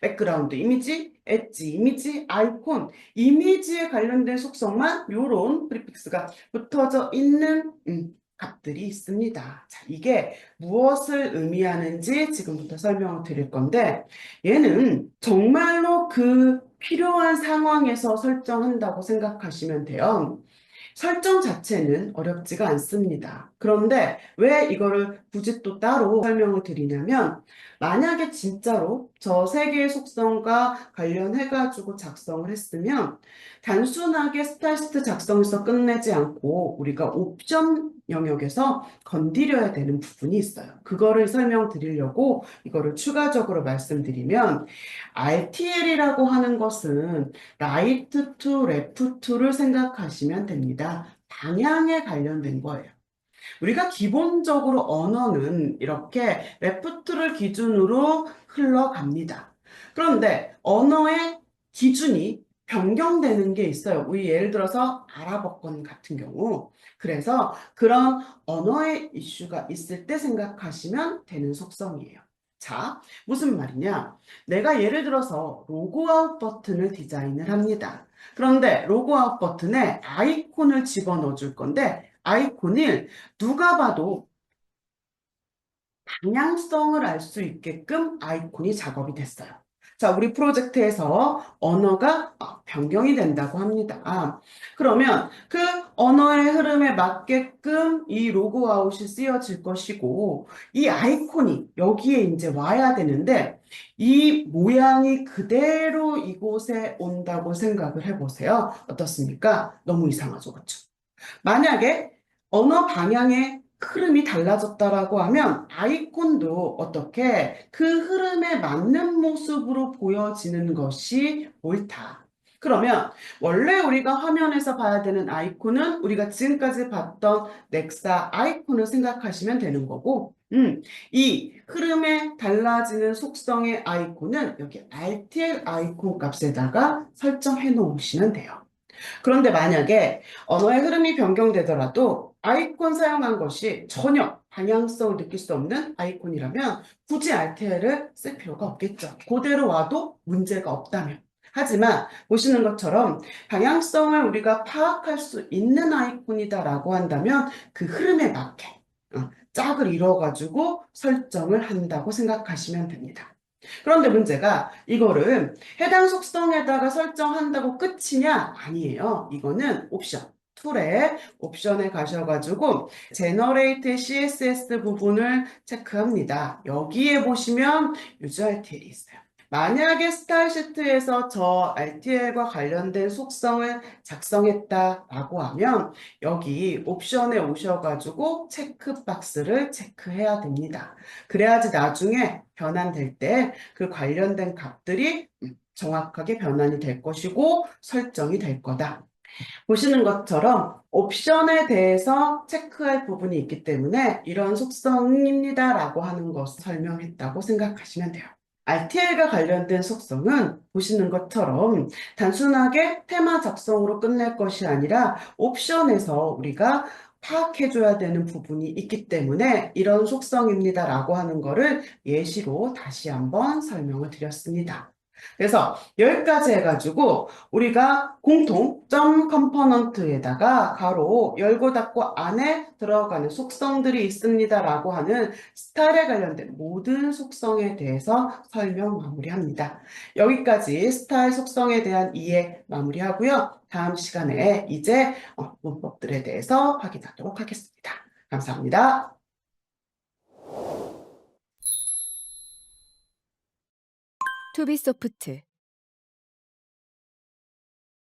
백그라운드 이미지, 엣지 이미지, 아이콘 이미지에 관련된 속성만 요런 프리픽스가 붙어져 있는 값들이 있습니다. 자, 이게 무엇을 의미하는지 지금부터 설명을 드릴 건데 얘는 정말로 그 필요한 상황에서 설정한다고 생각하시면 돼요. 설정 자체는 어렵지가 않습니다. 그런데 왜 이거를 굳이 또 따로 설명을 드리냐면, 만약에 진짜로 저 세 개의 속성과 관련해가지고 작성을 했으면 단순하게 스타일시트 작성에서 끝내지 않고 우리가 옵션 영역에서 건드려야 되는 부분이 있어요. 그거를 설명드리려고 이거를 추가적으로 말씀드리면, RTL이라고 하는 것은 right to left를 생각하시면 됩니다. 방향에 관련된 거예요. 우리가 기본적으로 언어는 이렇게 left를 기준으로 흘러갑니다. 그런데 언어의 기준이 변경되는 게 있어요. 우리 예를 들어서 아랍어권 같은 경우. 그래서 그런 언어의 이슈가 있을 때 생각하시면 되는 속성이에요. 자, 무슨 말이냐? 내가 예를 들어서 로그아웃 버튼을 디자인을 합니다. 그런데 로그아웃 버튼에 아이콘을 집어넣어 줄 건데 아이콘을 누가 봐도 방향성을 알 수 있게끔 아이콘이 작업이 됐어요. 자, 우리 프로젝트에서 언어가 변경이 된다고 합니다. 그러면 그 언어의 흐름에 맞게끔 이 로그아웃이 쓰여질 것이고, 이 아이콘이 여기에 이제 와야 되는데, 이 모양이 그대로 이곳에 온다고 생각을 해보세요. 어떻습니까? 너무 이상하죠, 그렇죠? 만약에 언어 방향의 흐름이 달라졌다라고 하면 아이콘도 어떻게 그 흐름에 맞는 모습으로 보여지는 것이 옳다. 그러면 원래 우리가 화면에서 봐야 되는 아이콘은 우리가 지금까지 봤던 넥사 아이콘을 생각하시면 되는 거고, 이 흐름에 달라지는 속성의 아이콘은 여기 RTL 아이콘 값에다가 설정해 놓으시면 돼요. 그런데 만약에 언어의 흐름이 변경되더라도 아이콘 사용한 것이 전혀 방향성을 느낄 수 없는 아이콘이라면 굳이 RTL을 쓸 필요가 없겠죠. 그대로 와도 문제가 없다면. 하지만 보시는 것처럼 방향성을 우리가 파악할 수 있는 아이콘이다라고 한다면 그 흐름에 맞게 짝을 이뤄가지고 설정을 한다고 생각하시면 됩니다. 그런데 문제가 이거를 해당 속성에다가 설정한다고 끝이냐? 아니에요. 이거는 옵션. 툴에 옵션에 가셔가지고 제너레이트 CSS 부분을 체크합니다. 여기에 보시면 유저 RTL이 있어요. 만약에 스타일 시트에서 저 RTL과 관련된 속성을 작성했다라고 하면 여기 옵션에 오셔가지고 체크박스를 체크해야 됩니다. 그래야지 나중에 변환될 때 그 관련된 값들이 정확하게 변환이 될 것이고 설정이 될 거다. 보시는 것처럼 옵션에 대해서 체크할 부분이 있기 때문에 이런 속성입니다라고 하는 것을 설명했다고 생각하시면 돼요. RTL과 관련된 속성은 보시는 것처럼 단순하게 테마 작성으로 끝낼 것이 아니라 옵션에서 우리가 파악해줘야 되는 부분이 있기 때문에 이런 속성입니다라고 하는 거를 예시로 다시 한번 설명을 드렸습니다. 그래서 여기까지 해가지고 우리가 공통 점 컴포넌트에다가 가로 열고 닫고 안에 들어가는 속성들이 있습니다라고 하는 스타일에 관련된 모든 속성에 대해서 설명 마무리합니다. 여기까지 스타일 속성에 대한 이해 마무리하고요. 다음 시간에 이제 문법들에 대해서 확인하도록 하겠습니다. 감사합니다. 투비소프트